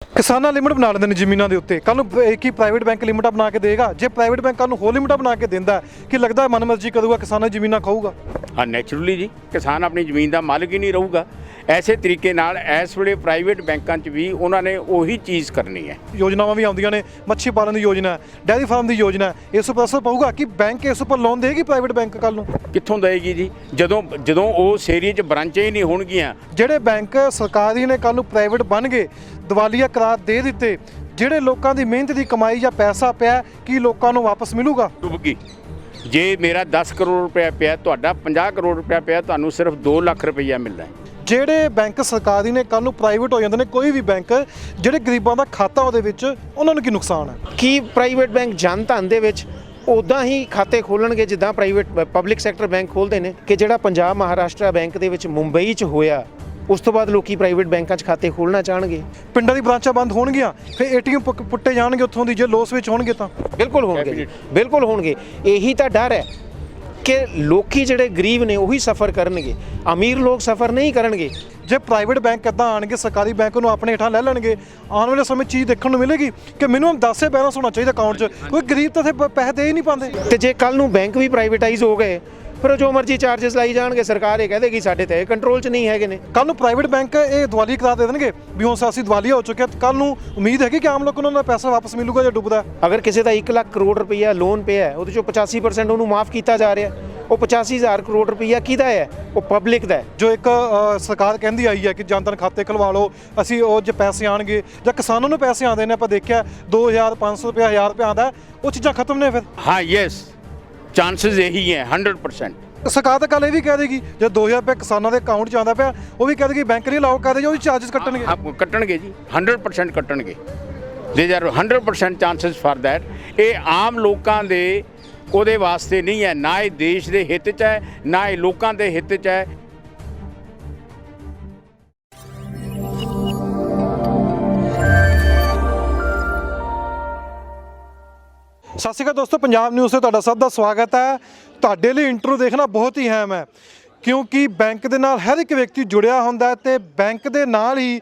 ਕਿਸਾਨਾਂ ਲਿਮਿਟ ਬਣਾ ਲੈਂਦੇ ਨੇ ਜ਼ਮੀਨਾਂ ਦੇ ਉੱਤੇ। ਕੱਲ ਨੂੰ ਇੱਕ ਹੀ ਪ੍ਰਾਈਵੇਟ ਬੈਂਕ ਲਿਮਿਟਾਂ ਬਣਾ ਕੇ ਦੇਗਾ। ਜੇ ਪ੍ਰਾਈਵੇਟ ਬੈਂਕ ਕੱਲ ਨੂੰ ਹੋਰ ਲਿਮਿਟਾਂ ਬਣਾ ਕੇ ਦਿੰਦਾ ਕਿ ਲੱਗਦਾ ਮਨਮਰਜ਼ੀ ਕਰੂਗਾ, ਕਿਸਾਨਾਂ ਦੀ ਜ਼ਮੀਨਾਂ ਖਾਊਗਾ। ਹਾਂ, ਨੈਚੁਰਲੀ ਜੀ ਕਿਸਾਨ ਆਪਣੀ ਜ਼ਮੀਨ ਦਾ ਮਾਲਕ ਹੀ ਨਹੀਂ ਰਹੂਗਾ। ਐਸੇ ਤਰੀਕੇ ਨਾਲ ਇਸ ਵੇਲੇ ਪ੍ਰਾਈਵੇਟ ਬੈਂਕਾਂ 'ਚ ਵੀ ਉਹਨਾਂ ਨੇ ਉਹੀ ਚੀਜ਼ ਕਰਨੀ ਹੈ। ਯੋਜਨਾਵਾਂ ਵੀ ਆਉਂਦੀਆਂ ਨੇ, ਮੱਛੀ ਪਾਲਣ ਦੀ ਯੋਜਨਾ, ਡੈਰੀ ਫਾਰਮ ਦੀ ਯੋਜਨਾ। ਇਸ ਉੱਪਰ ਅਸਰ ਪਊਗਾ ਕਿ ਬੈਂਕ ਇਸ ਉੱਪਰ ਲੋਨ ਦੇਗੀ ਪ੍ਰਾਈਵੇਟ ਬੈਂਕ ਕੱਲ ਨੂੰ? ਕਿੱਥੋਂ ਦੇਗੀ ਜੀ, ਜਦੋਂ ਉਸ ਏਰੀਏ 'ਚ ਬ੍ਰਾਂਚਾਂ ਹੀ ਨਹੀਂ ਹੋਣਗੀਆਂ। ਜਿਹੜੇ ਬੈਂਕ ਸਰਕਾਰੀ ਨੇ ਕੱਲ ਨੂੰ ਪ੍ਰਾਈਵੇਟ ਬਣ ਗਏ, ਦਿਵਾਲੀਆ ਕਰਾਰ ਦੇ ਦਿੱਤੇ, ਜਿਹੜੇ ਲੋਕਾਂ ਦੀ ਮਿਹਨਤ ਦੀ ਕਮਾਈ ਜਾਂ ਪੈਸਾ ਪਿਆ ਕੀ ਲੋਕਾਂ ਨੂੰ ਵਾਪਸ ਮਿਲੂਗਾ? ਡੁੱਬ ਗਈ। ਜੇ ਮੇਰਾ 10 ਕਰੋੜ ਰੁਪਇਆ ਪਿਆ, ਤੁਹਾਡਾ 50 ਕਰੋੜ ਰੁਪਇਆ ਪਿਆ, ਤੁਹਾਨੂੰ ਸਿਰਫ 2 ਲੱਖ ਰੁਪਈਆ ਮਿਲਦਾ ਹੈ। ਜਿਹੜੇ ਬੈਂਕ ਸਰਕਾਰੀ ਨੇ ਕੱਲ ਨੂੰ ਪ੍ਰਾਈਵੇਟ ਹੋ ਜਾਂਦੇ ਨੇ, ਕੋਈ ਵੀ ਬੈਂਕ, ਜਿਹੜੇ ਗਰੀਬਾਂ ਦਾ ਖਾਤਾ ਉਹਦੇ ਵਿੱਚ, ਉਹਨਾਂ ਨੂੰ ਕੀ ਨੁਕਸਾਨ ਹੈ? ਕੀ ਪ੍ਰਾਈਵੇਟ ਬੈਂਕ ਜਨ ਧਨ ਦੇ ਵਿੱਚ ਉੱਦਾਂ ਹੀ ਖਾਤੇ ਖੋਲਣਗੇ ਜਿੱਦਾਂ ਪ੍ਰਾਈਵੇਟ ਪਬਲਿਕ ਸੈਕਟਰ ਬੈਂਕ ਖੋਲ੍ਹਦੇ ਨੇ? ਕਿ ਜਿਹੜਾ ਪੰਜਾਬ ਮਹਾਰਾਸ਼ਟਰ ਬੈਂਕ ਦੇ ਵਿੱਚ ਮੁੰਬਈ 'ਚ ਹੋਇਆ, ਉਸ ਤੋਂ ਬਾਅਦ ਲੋਕੀ ਪ੍ਰਾਈਵੇਟ ਬੈਂਕਾਂ 'ਚ ਖਾਤੇ ਖੋਲ੍ਹਣਾ ਚਾਹਣਗੇ। ਪਿੰਡਾਂ ਦੀ ਬ੍ਰਾਂਚਾਂ ਬੰਦ ਹੋਣਗੀਆਂ, ਫਿਰ ਏਟੀਐਮ ਪੁੱਟੇ ਜਾਣਗੇ ਉੱਥੋਂ ਦੀ, ਜੇ ਲੋਸ ਵਿੱਚ ਹੋਣਗੇ ਤਾਂ। ਬਿਲਕੁਲ ਹੋਣਗੇ ਜੀ, ਬਿਲਕੁਲ ਹੋਣਗੇ। ਇਹੀ ਤਾਂ ਡਰ ਹੈ ਕਿ ਲੋਕੀ ਜਿਹੜੇ ਗਰੀਬ ਨੇ ਉਹੀ ਸਫਰ ਕਰਨਗੇ, ਅਮੀਰ ਲੋਕ ਸਫਰ ਨਹੀਂ ਕਰਨਗੇ। ਜੇ ਪ੍ਰਾਈਵੇਟ ਬੈਂਕ ਇੱਦਾਂ ਆਣਗੇ, ਸਰਕਾਰੀ ਬੈਂਕ ਨੂੰ ਆਪਣੇ ਹੇਠਾਂ ਲੈ ਲੈਣਗੇ, ਆਉਣ ਵਾਲੇ ਸਮੇਂ ਚੀਜ਼ ਦੇਖਣ ਨੂੰ ਮਿਲੇਗੀ ਕਿ ਮਿਨੀਮਮ 10 ਬੈਲੈਂਸ ਹੋਣਾ ਚਾਹੀਦਾ ਅਕਾਊਂਟ 'ਚ। ਕੋਈ ਗਰੀਬ ਤਾਂ ਇੱਥੇ ਪੈਸੇ ਦੇ ਹੀ ਨਹੀਂ ਪਾਉਂਦੇ। ਤੇ ਜੇ ਕੱਲ ਨੂੰ ਬੈਂਕ ਵੀ ਪ੍ਰਾਈਵੇਟਾਈਜ਼ ਹੋ ਗਏ, ਫਿਰ ਉਹ ਜੋ ਮਰਜ਼ੀ ਚਾਰजेस ਲਾਈ ਜਾਣਗੇ, ਸਰਕਾਰ ਇਹ ਕਹਿ ਦੇਗੀ ਸਾਡੇ ਤੇ ਕੰਟਰੋਲ 'ਚ ਨਹੀਂ ਹੈਗੇ ਨੇ। ਕੱਲ ਨੂੰ ਪ੍ਰਾਈਵੇਟ ਬੈਂਕ ਇਹ ਦਿਵਾਲੀ ਕਰਾ ਦੇ ਦੇਣਗੇ ਵੀ ਹੁਣ ਅਸੀਂ ਦਿਵਾਲੀਆ ਹੋ ਚੁੱਕਿਆ। ਕੱਲ ਨੂੰ ਉਮੀਦ ਹੈਗੀ ਕਿ ਆਮ ਲੋਕਾਂ ਨੂੰ ਉਹਨਾਂ ਦਾ ਪੈਸਾ ਵਾਪਸ ਮਿਲੂਗਾ ਜੇ ਡੁੱਬਦਾ? ਅਗਰ ਕਿਸੇ ਦਾ 1 ਲੱਖ ਕਰੋੜ ਰੁਪਈਆ ਲੋਨ ਪਿਆ, ਉਹਦੇ ਚੋਂ 85% ਉਹਨੂੰ ਮਾਫ ਕੀਤਾ ਜਾ ਰਿਹਾ। ਉਹ 85,000 ਕਰੋੜ ਰੁਪਈਆ ਕਿਹਦਾ ਹੈ? ਉਹ ਪਬਲਿਕ ਦਾ ਹੈ। ਜੋ ਇੱਕ ਸਰਕਾਰ ਕਹਿੰਦੀ ਆਈ ਹੈ ਕਿ ਜਨ ਧਨ ਖਾਤੇ ਖੁਲਵਾ ਲਓ, ਅਸੀਂ ਉਹ ਜੇ ਪੈਸੇ ਆਣਗੇ ਜਾਂ ਕਿਸਾਨਾਂ ਨੂੰ ਪੈਸੇ ਆਉਂਦੇ ਨੇ, ਆਪਾਂ ਦੇਖਿਆ 2,000 500 ਰੁਪਇਆ 1,000 ਰੁਪਇਆ ਆਉਂਦਾ, ਉਹ ਚੀਜ਼ਾਂ ਖਤਮ ਨੇ ਫਿਰ। ਹਾਂ, ਯੈਸ, ਚਾਂਸਸ ਇਹੀ ਹੈ 100%। ਸਰਕਾਰ ਤਾਂ ਕੱਲ ਇਹ ਵੀ ਕਹਿ ਦੇਗੀ ਜੇ 2,000 ਰੁਪਏ ਕਿਸਾਨਾਂ ਦੇ ਅਕਾਊਂਟ 'ਚ ਆਉਂਦਾ ਪਿਆ, ਉਹ ਵੀ ਕਹਿ ਦੇਗੀ ਬੈਂਕ ਨਹੀਂ ਅਲਾਓ ਕਰਦੇ, ਉਹਦੀ ਚਾਰजेस ਕੱਟਣਗੇ। ਹਾਂ, ਕੱਟਣਗੇ ਜੀ, 100% ਕੱਟਣਗੇ। ਦੇਰ ਆਰ 100% ਚਾਂਸਸ ਫਾਰ ਦੈਟ। ਇਹ ਆਮ ਲੋਕਾਂ ਦੇ ਉਹਦੇ ਵਾਸਤੇ ਨਹੀਂ ਹੈ, ਨਾ ਇਹ ਦੇਸ਼ ਦੇ ਹਿੱਤ 'ਚ ਹੈ, ਨਾ ਇਹ ਲੋਕਾਂ ਦੇ ਹਿੱਤ 'ਚ ਹੈ। ਸਤਿ ਸ਼੍ਰੀ ਅਕਾਲ ਦੋਸਤੋ, ਪੰਜਾਬ ਨਿਊਜ਼ ਤੇ ਤੁਹਾਡਾ ਸਭ ਦਾ ਸਵਾਗਤ ਹੈ। ਤੁਹਾਡੇ ਲਈ ਇੰਟਰਵਿਊ ਦੇਖਣਾ ਬਹੁਤ ਹੀ ਅਹਿਮ ਹੈ, ਕਿਉਂਕਿ ਬੈਂਕ ਦੇ ਨਾਲ ਹਰ ਇੱਕ ਵਿਅਕਤੀ ਜੁੜਿਆ ਹੁੰਦਾ ਤੇ ਬੈਂਕ ਦੇ ਨਾਲ ਹੀ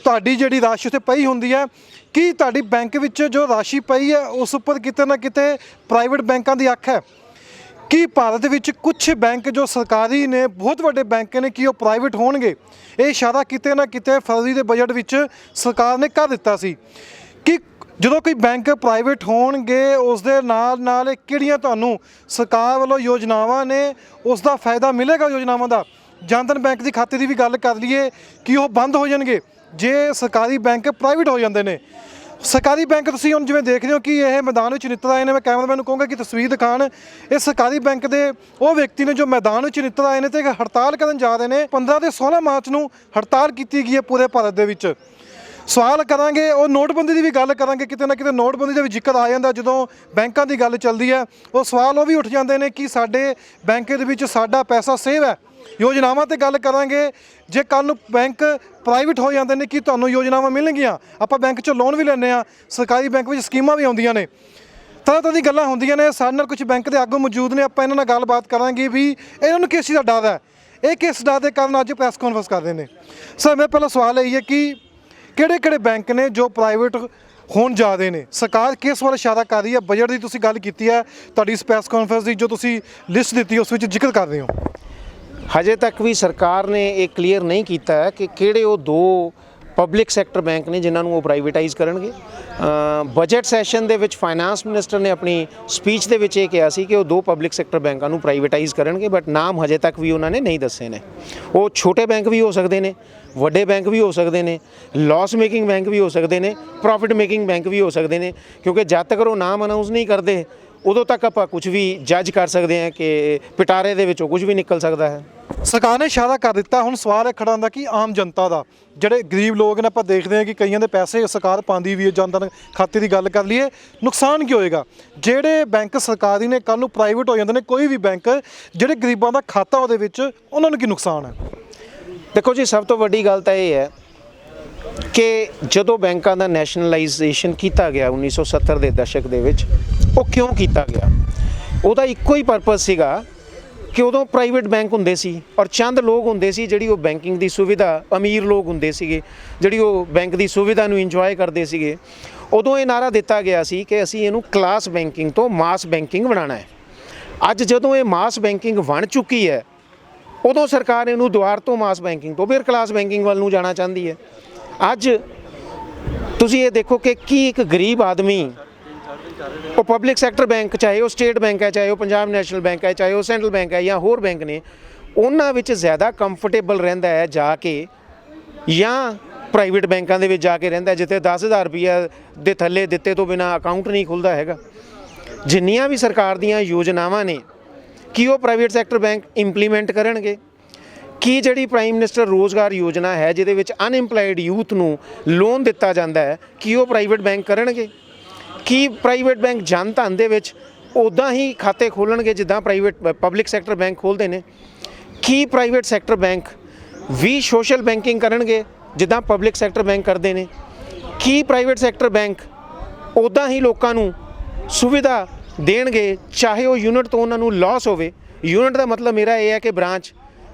ਤੁਹਾਡੀ ਜਿਹੜੀ ਰਾਸ਼ੀ ਉੱਥੇ ਪਈ ਹੁੰਦੀ ਹੈ। ਕੀ ਤੁਹਾਡੀ ਬੈਂਕ ਵਿੱਚ ਜੋ ਰਾਸ਼ੀ ਪਈ ਹੈ ਉਸ ਉੱਪਰ ਕਿਤੇ ਨਾ ਕਿਤੇ ਪ੍ਰਾਈਵੇਟ ਬੈਂਕਾਂ ਦੀ ਅੱਖ ਹੈ? ਕੀ ਭਾਰਤ ਵਿੱਚ ਕੁਝ ਬੈਂਕ ਜੋ ਸਰਕਾਰੀ ਨੇ, ਬਹੁਤ ਵੱਡੇ ਬੈਂਕ ਨੇ, ਕੀ ਉਹ ਪ੍ਰਾਈਵੇਟ ਹੋਣਗੇ? ਇਹ ਇਸ਼ਾਰਾ ਕਿਤੇ ਨਾ ਕਿਤੇ ਫਰਵਰੀ ਦੇ ਬਜਟ ਵਿੱਚ ਸਰਕਾਰ ਨੇ ਕਰ ਦਿੱਤਾ ਸੀ ਕਿ ਜਦੋਂ ਕੋਈ ਬੈਂਕ ਪ੍ਰਾਈਵੇਟ ਹੋਣਗੇ, ਉਸ ਦੇ ਨਾਲ ਕਿਹੜੀਆਂ ਤੁਹਾਨੂੰ ਸਰਕਾਰ ਵੱਲੋਂ ਯੋਜਨਾਵਾਂ ਨੇ, ਉਸ ਦਾ ਫਾਇਦਾ ਮਿਲੇਗਾ। ਯੋਜਨਾਵਾਂ ਦਾ ਜਨ ਧਨ ਬੈਂਕ ਦੀ ਖਾਤੇ ਦੀ ਵੀ ਗੱਲ ਕਰ ਲਈਏ ਕਿ ਉਹ ਬੰਦ ਹੋ ਜਾਣਗੇ ਜੇ ਸਰਕਾਰੀ ਬੈਂਕ ਪ੍ਰਾਈਵੇਟ ਹੋ ਜਾਂਦੇ ਨੇ। ਸਰਕਾਰੀ ਬੈਂਕ ਤੁਸੀਂ ਹੁਣ ਜਿਵੇਂ ਦੇਖ ਰਹੇ ਹੋ ਕਿ ਇਹ ਮੈਦਾਨ ਵਿੱਚ ਨਿੱਤਰ ਆਏ ਨੇ। ਮੈਂ ਕੈਮਰਾਮੈਨ ਨੂੰ ਕਹੂੰਗਾ ਕਿ ਤਸਵੀਰ ਦਿਖਾਣ। ਇਹ ਸਰਕਾਰੀ ਬੈਂਕ ਦੇ ਉਹ ਵਿਅਕਤੀ ਨੇ ਜੋ ਮੈਦਾਨ ਵਿੱਚ ਨਿੱਤਰ ਆਏ ਨੇ ਤੇ ਹੜਤਾਲ ਕਰਨ ਜਾ ਰਹੇ ਨੇ। 15 ਤੇ 16 ਮਾਰਚ ਨੂੰ ਹੜਤਾਲ ਕੀਤੀ ਗਈ ਹੈ ਪੂਰੇ ਭਾਰਤ ਦੇ ਵਿੱਚ। ਸਵਾਲ ਕਰਾਂਗੇ, ਉਹ ਨੋਟਬੰਦੀ ਦੀ ਵੀ ਗੱਲ ਕਰਾਂਗੇ। ਕਿਤੇ ਨਾ ਕਿਤੇ ਨੋਟਬੰਦੀ ਦਾ ਵੀ ਜ਼ਿਕਰ ਆ ਜਾਂਦਾ ਜਦੋਂ ਬੈਂਕਾਂ ਦੀ ਗੱਲ ਚੱਲਦੀ ਹੈ। ਉਹ ਸਵਾਲ ਉਹ ਵੀ ਉੱਠ ਜਾਂਦੇ ਨੇ ਕਿ ਸਾਡੇ ਬੈਂਕ ਦੇ ਵਿੱਚ ਸਾਡਾ ਪੈਸਾ ਸੇਵ ਹੈ। ਯੋਜਨਾਵਾਂ ਤੇ ਗੱਲ ਕਰਾਂਗੇ। ਜੇ ਕੱਲ੍ਹ ਨੂੰ ਬੈਂਕ ਪ੍ਰਾਈਵੇਟ ਹੋ ਜਾਂਦੇ ਨੇ, ਕੀ ਤੁਹਾਨੂੰ ਯੋਜਨਾਵਾਂ ਮਿਲਣਗੀਆਂ? ਆਪਾਂ ਬੈਂਕ 'ਚੋਂ ਲੋਨ ਵੀ ਲੈਂਦੇ ਹਾਂ, ਸਰਕਾਰੀ ਬੈਂਕ ਵਿੱਚ ਸਕੀਮਾਂ ਵੀ ਆਉਂਦੀਆਂ ਨੇ, ਤਰ੍ਹਾਂ ਦੀ ਗੱਲਾਂ ਹੁੰਦੀਆਂ ਨੇ। ਸਾਡੇ ਨਾਲ ਕੁਝ ਬੈਂਕ ਦੇ ਆਗੂ ਮੌਜੂਦ ਨੇ, ਆਪਾਂ ਇਹਨਾਂ ਨਾਲ ਗੱਲਬਾਤ ਕਰਾਂਗੇ ਵੀ ਇਹਨਾਂ ਨੂੰ ਕਿਸ ਚੀਜ਼ ਦਾ ਡਰ ਹੈ, ਇਹ ਕਿਸ ਡਰ ਦੇ ਕਾਰਨ ਅੱਜ ਪ੍ਰੈਸ ਕਾਨਫਰੰਸ ਕਰਦੇ ਨੇ। ਸਰ, ਮੇਰਾ ਪਹਿਲਾ ਸਵਾਲ ਇਹ ਹੈ ਕਿ ਕਿਹੜੇ ਬੈਂਕ ਨੇ ਜੋ ਪ੍ਰਾਈਵੇਟ ਹੋਣ ਜਾ ਰਹੇ ਨੇ? ਸਰਕਾਰ ਕਿਸ ਵੱਲ ਇਸ਼ਾਰਾ ਕਰ ਰਹੀ ਹੈ? ਬਜਟ ਦੀ ਤੁਸੀਂ ਗੱਲ ਕੀਤੀ ਹੈ, ਤੁਹਾਡੀ ਇਸ ਪ੍ਰੈਸ ਕਾਨਫਰੰਸ ਦੀ ਜੋ ਤੁਸੀਂ ਲਿਸਟ ਦਿੱਤੀ ਉਸ ਵਿੱਚ ਜ਼ਿਕਰ ਕਰ ਰਹੇ ਹੋ। ਹਜੇ ਤੱਕ ਵੀ ਸਰਕਾਰ ਨੇ ਇਹ ਕਲੀਅਰ ਨਹੀਂ ਕੀਤਾ ਹੈ ਕਿ ਕਿਹੜੇ ਉਹ 2 ਪਬਲਿਕ ਸੈਕਟਰ ਬੈਂਕ ਨੇ ਜਿਨ੍ਹਾਂ ਨੂੰ ਉਹ ਪ੍ਰਾਈਵੇਟਾਈਜ਼ ਕਰਨਗੇ। ਬਜਟ ਸੈਸ਼ਨ ਦੇ ਵਿੱਚ ਫਾਈਨਾਂਸ ਮਿਨਿਸਟਰ ਨੇ ਆਪਣੀ ਸਪੀਚ ਦੇ ਵਿੱਚ ਇਹ ਕਿਹਾ ਸੀ ਕਿ ਉਹ 2 ਪਬਲਿਕ ਸੈਕਟਰ ਬੈਂਕਾਂ ਨੂੰ ਪ੍ਰਾਈਵੇਟਾਈਜ਼ ਕਰਨਗੇ, ਬਟ ਨਾਮ ਹਜੇ ਤੱਕ ਵੀ ਉਹਨਾਂ ਨੇ ਨਹੀਂ ਦੱਸੇ ਨੇ। ਉਹ ਛੋਟੇ ਬੈਂਕ ਵੀ ਹੋ ਸਕਦੇ ਨੇ, ਵੱਡੇ ਬੈਂਕ ਵੀ ਹੋ ਸਕਦੇ ਨੇ, ਲਾਸ ਮੇਕਿੰਗ ਬੈਂਕ ਵੀ ਹੋ ਸਕਦੇ ਨੇ, ਪ੍ਰੋਫਿਟ ਮੇਕਿੰਗ ਬੈਂਕ ਵੀ ਹੋ ਸਕਦੇ ਨੇ, ਕਿਉਂਕਿ ਜਦ ਤੱਕ ਉਹ ਨਾਮ ਅਨਾਊਂਸ ਨਹੀਂ ਕਰਦੇ ਉਦੋਂ ਤੱਕ ਆਪਾਂ ਕੁਝ ਵੀ ਜੱਜ ਕਰ ਸਕਦੇ ਹਾਂ ਕਿ ਪਿਟਾਰੇ ਦੇ ਵਿੱਚੋਂ ਕੁਝ ਵੀ ਨਿਕਲ ਸਕਦਾ ਹੈ। ਸਰਕਾਰ ਨੇ ਇਸ਼ਾਰਾ ਕਰ ਦਿੱਤਾ। ਹੁਣ ਸਵਾਲ ਇਹ ਖੜਾ ਹੁੰਦਾ ਕਿ ਆਮ ਜਨਤਾ ਦਾ, ਜਿਹੜੇ ਗਰੀਬ ਲੋਕ ਨੇ, ਆਪਾਂ ਦੇਖਦੇ ਹਾਂ ਕਿ ਕਈਆਂ ਦੇ ਪੈਸੇ ਸਰਕਾਰ ਪਾਉਂਦੀ ਵੀ ਹੈ। ਜਨ ਧਨ ਖਾਤੇ ਦੀ ਗੱਲ ਕਰ ਲਈਏ, ਨੁਕਸਾਨ ਕੀ ਹੋਏਗਾ? ਜਿਹੜੇ ਬੈਂਕ ਸਰਕਾਰੀ ਨੇ ਕੱਲ੍ਹ ਨੂੰ ਪ੍ਰਾਈਵੇਟ ਹੋ ਜਾਂਦੇ ਨੇ, ਕੋਈ ਵੀ ਬੈਂਕ, ਜਿਹੜੇ ਗਰੀਬਾਂ ਦਾ ਖਾਤਾ ਉਹਦੇ ਵਿੱਚ, ਉਹਨਾਂ ਨੂੰ ਕੀ ਨੁਕਸਾਨ ਹੈ? ਦੇਖੋ ਜੀ, ਸਭ ਤੋਂ ਵੱਡੀ ਗੱਲ ਤਾਂ ਇਹ ਹੈ ਕਿ ਜਦੋਂ ਬੈਂਕਾਂ ਦਾ ਨੈਸ਼ਨਲਾਈਜੇਸ਼ਨ ਕੀਤਾ ਗਿਆ 1970 ਦੇ ਦਸ਼ਕ ਦੇ ਵਿੱਚ, ਉਹ ਕਿਉਂ ਕੀਤਾ ਗਿਆ? ਉਹਦਾ ਇੱਕੋ ਹੀ ਪਰਪਸ ਸੀਗਾ ਕਿ ਉਦੋਂ ਪ੍ਰਾਈਵੇਟ ਬੈਂਕ ਹੁੰਦੇ ਸੀ ਔਰ ਚੰਦ ਲੋਕ ਹੁੰਦੇ ਸੀ ਜਿਹੜੀ ਉਹ ਬੈਂਕਿੰਗ ਦੀ ਸੁਵਿਧਾ, ਅਮੀਰ ਲੋਕ ਹੁੰਦੇ ਸੀਗੇ ਜਿਹੜੀ ਉਹ ਬੈਂਕ ਦੀ ਸੁਵਿਧਾ ਨੂੰ ਇੰਜੋਏ ਕਰਦੇ ਸੀਗੇ। ਉਦੋਂ ਇਹ ਨਾਰਾ ਦਿੱਤਾ ਗਿਆ ਸੀ ਕਿ ਅਸੀਂ ਇਹਨੂੰ ਕਲਾਸ ਬੈਂਕਿੰਗ ਤੋਂ ਮਾਸ ਬੈਂਕਿੰਗ ਬਣਾਉਣਾ ਹੈ। ਅੱਜ ਜਦੋਂ ਇਹ ਮਾਸ ਬੈਂਕਿੰਗ ਬਣ ਚੁੱਕੀ ਹੈ, ਉਦੋਂ ਸਰਕਾਰ ਇਹਨੂੰ ਦੁਆਰ ਤੋਂ ਮਾਸ ਬੈਂਕਿੰਗ ਤੋਂ ਫਿਰ ਕਲਾਸ ਬੈਂਕਿੰਗ ਵੱਲ ਨੂੰ ਜਾਣਾ ਚਾਹੁੰਦੀ ਹੈ। ਅੱਜ ਤੁਸੀਂ ਇਹ ਦੇਖੋ ਕਿ ਕੀ ਇੱਕ ਗਰੀਬ ਆਦਮੀ, ਉਹ ਪਬਲਿਕ ਸੈਕਟਰ ਬੈਂਕ, ਚਾਹੇ ਉਹ ਸਟੇਟ ਬੈਂਕ ਹੈ, ਚਾਹੇ ਉਹ ਪੰਜਾਬ ਨੈਸ਼ਨਲ ਬੈਂਕ ਹੈ, ਚਾਹੇ ਉਹ ਸੈਂਟਰਲ ਬੈਂਕ ਹੈ ਜਾਂ ਹੋਰ ਬੈਂਕ ਨੇ, ਉਹਨਾਂ ਵਿੱਚ ਜ਼ਿਆਦਾ ਕੰਫਰਟੇਬਲ ਰਹਿੰਦਾ ਹੈ ਜਾ ਕੇ ਜਾਂ ਪ੍ਰਾਈਵੇਟ ਬੈਂਕਾਂ ਦੇ ਵਿੱਚ ਜਾ ਕੇ ਰਹਿੰਦਾ ਜਿੱਥੇ 10,000 ਰੁਪਈਆ ਦੇ ਥੱਲੇ ਦਿੱਤੇ ਤੋਂ ਬਿਨਾਂ ਅਕਾਊਂਟ ਨਹੀਂ ਖੁੱਲ੍ਹਦਾ ਹੈਗਾ। ਜਿੰਨੀਆਂ ਵੀ ਸਰਕਾਰ ਦੀਆਂ ਯੋਜਨਾਵਾਂ ਨੇ, ਕੀ ਉਹ ਪ੍ਰਾਈਵੇਟ ਸੈਕਟਰ ਬੈਂਕ ਇੰਪਲੀਮੈਂਟ ਕਰਨਗੇ? ਕੀ ਜਿਹੜੀ ਪ੍ਰਾਈਮ ਮਿਨਿਸਟਰ ਰੋਜ਼ਗਾਰ ਯੋਜਨਾ ਹੈ ਜਿਹਦੇ ਵਿੱਚ ਅਨਇੰਪਲਾਇਡ ਯੂਥ ਨੂੰ ਲੋਨ ਦਿੱਤਾ ਜਾਂਦਾ ਹੈ, ਕੀ ਉਹ ਪ੍ਰਾਈਵੇਟ ਬੈਂਕ ਕਰਨਗੇ? ਕੀ ਪ੍ਰਾਈਵੇਟ ਬੈਂਕ ਜਨ ਧਨ ਦੇ ਵਿੱਚ ਉੱਦਾਂ ਹੀ ਖਾਤੇ ਖੋਲ੍ਹਣਗੇ ਜਿੱਦਾਂ ਪਬਲਿਕ ਸੈਕਟਰ ਬੈਂਕ ਖੋਲ੍ਹਦੇ ਨੇ? ਕੀ ਪ੍ਰਾਈਵੇਟ ਸੈਕਟਰ ਬੈਂਕ ਵੀ ਸੋਸ਼ਲ ਬੈਂਕਿੰਗ ਕਰਨਗੇ ਜਿੱਦਾਂ ਪਬਲਿਕ ਸੈਕਟਰ ਬੈਂਕ ਕਰਦੇ ਨੇ? ਕੀ ਪ੍ਰਾਈਵੇਟ ਸੈਕਟਰ ਬੈਂਕ ਉੱਦਾਂ ਹੀ ਲੋਕਾਂ ਨੂੰ ਸੁਵਿਧਾ ਦੇਣਗੇ ਚਾਹੇ ਉਹ ਯੂਨਿਟ ਤੋਂ ਉਹਨਾਂ ਨੂੰ ਲਾਸ ਹੋਵੇ? ਯੂਨਿਟ ਦਾ ਮਤਲਬ ਮੇਰਾ ਇਹ ਹੈ ਕਿ ਬ੍ਰਾਂਚ,